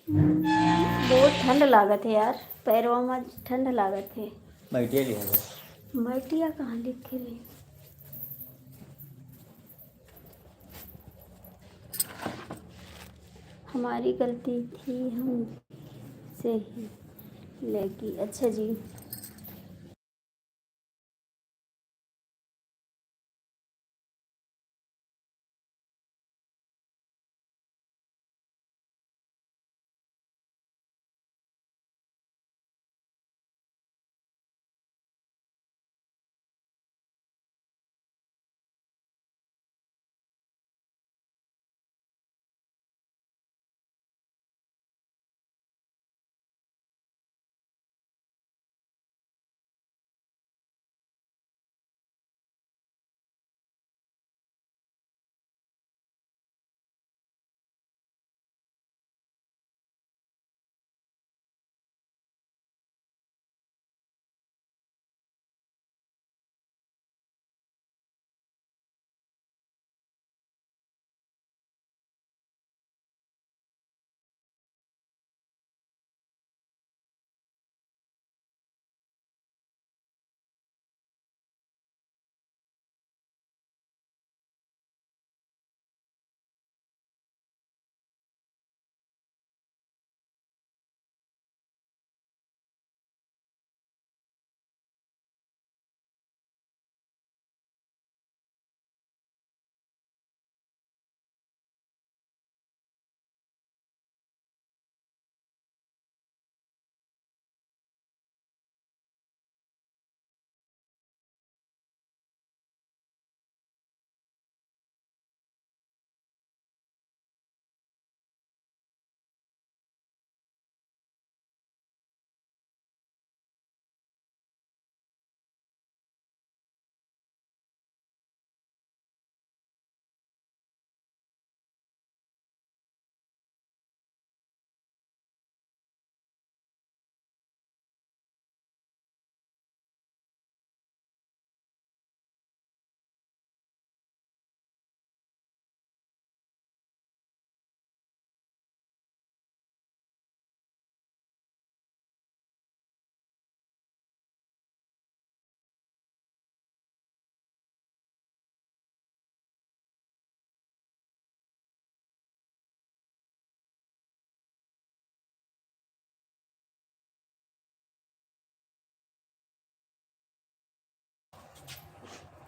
बहुत ठंड लागत है यार, पैरों में ठंड लागत है। मटिया लिया बस, मटिया कहाँ लिखे रहे? हमारी गलती थी, हम से ही लगी। अच्छा जी,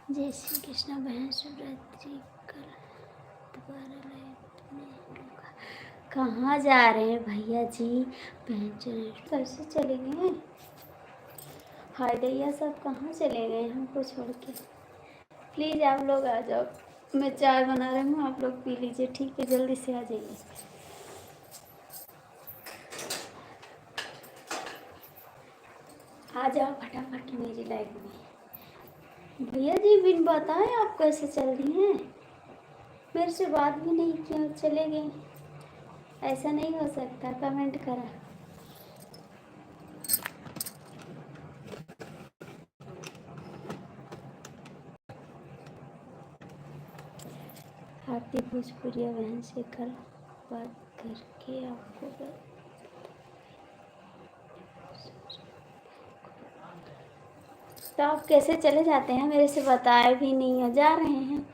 जय श्री कृष्ण। बहन शिवरात्रि कल दोबारा लाइव में होगा। कहाँ जा रहे हैं भैया जी? पेंशन कैसे चले गए? हाय दैया, सब कहाँ चले गए हमको छोड़ के? प्लीज़ आप लोग आ जाओ, मैं चाय बना रही हूँ, आप लोग पी लीजिए, ठीक है? जल्दी से आ जाइए। आ जाओ फटाफट मेरी लाइफ में। भैया जी बिन बताए आप कैसे चल रही हैं? मेरे से बात भी नहीं किया, चले गए। ऐसा नहीं हो सकता, कमेंट करा। आरती भोजपुरिया बहन से कल बात करके आपको तो आप कैसे चले जाते हैं? मेरे से बताए भी नहीं है, जा रहे हैं।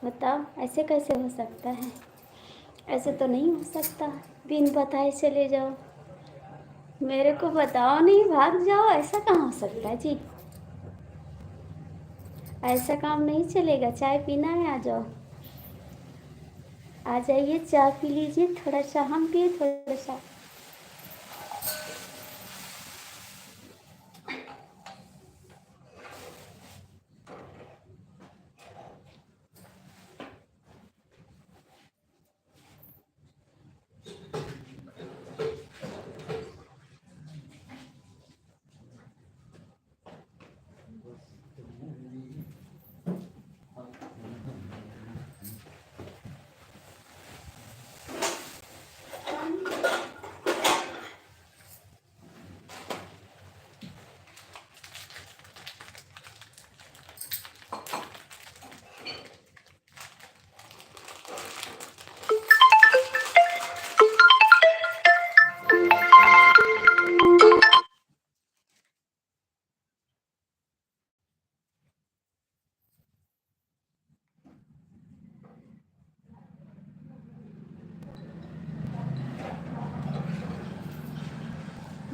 बताओ ऐसे कैसे हो सकता है? ऐसे तो नहीं हो सकता, बिन बताए चले जाओ। मेरे को बताओ नहीं, भाग जाओ, ऐसा कहाँ हो सकता है जी? ऐसा काम नहीं चलेगा। चाय पीना है, आ जाओ, आ जाइए, चाय पी लीजिए। थोड़ा सा हम पिए, थोड़ा सा।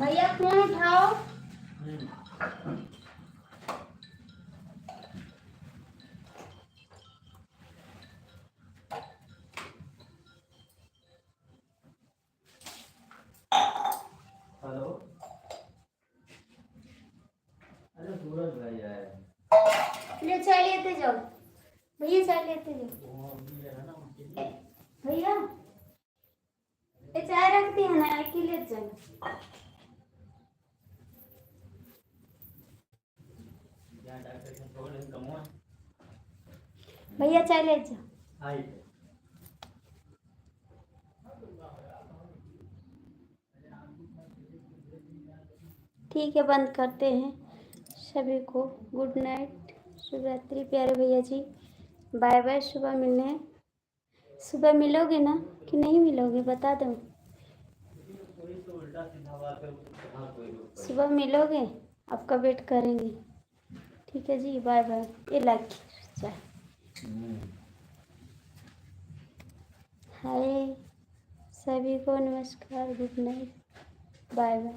भैया फोन उठाओ। हेलो। अरे सूरज भाई आए। ले चाय लेते जाओ भैया, चाय लेते जाओ। भैया ये चाय रखती है ना, की ले जाओ। भैया चाय ले जाओ। ठीक है, बंद करते हैं। सभी को गुड नाइट, शुभ रात्रि प्यारे भैया जी। Bye bye. सुबह मिलने, सुबह मिलोगे ना कि नहीं मिलोगे? बता दो, सुबह मिलोगे? आपका वेट करेंगे, ठीक है जी? Bye bye. ये लाइक चाय। हाय सभी को, नमस्कार, गुड नाइट, बाय बाय।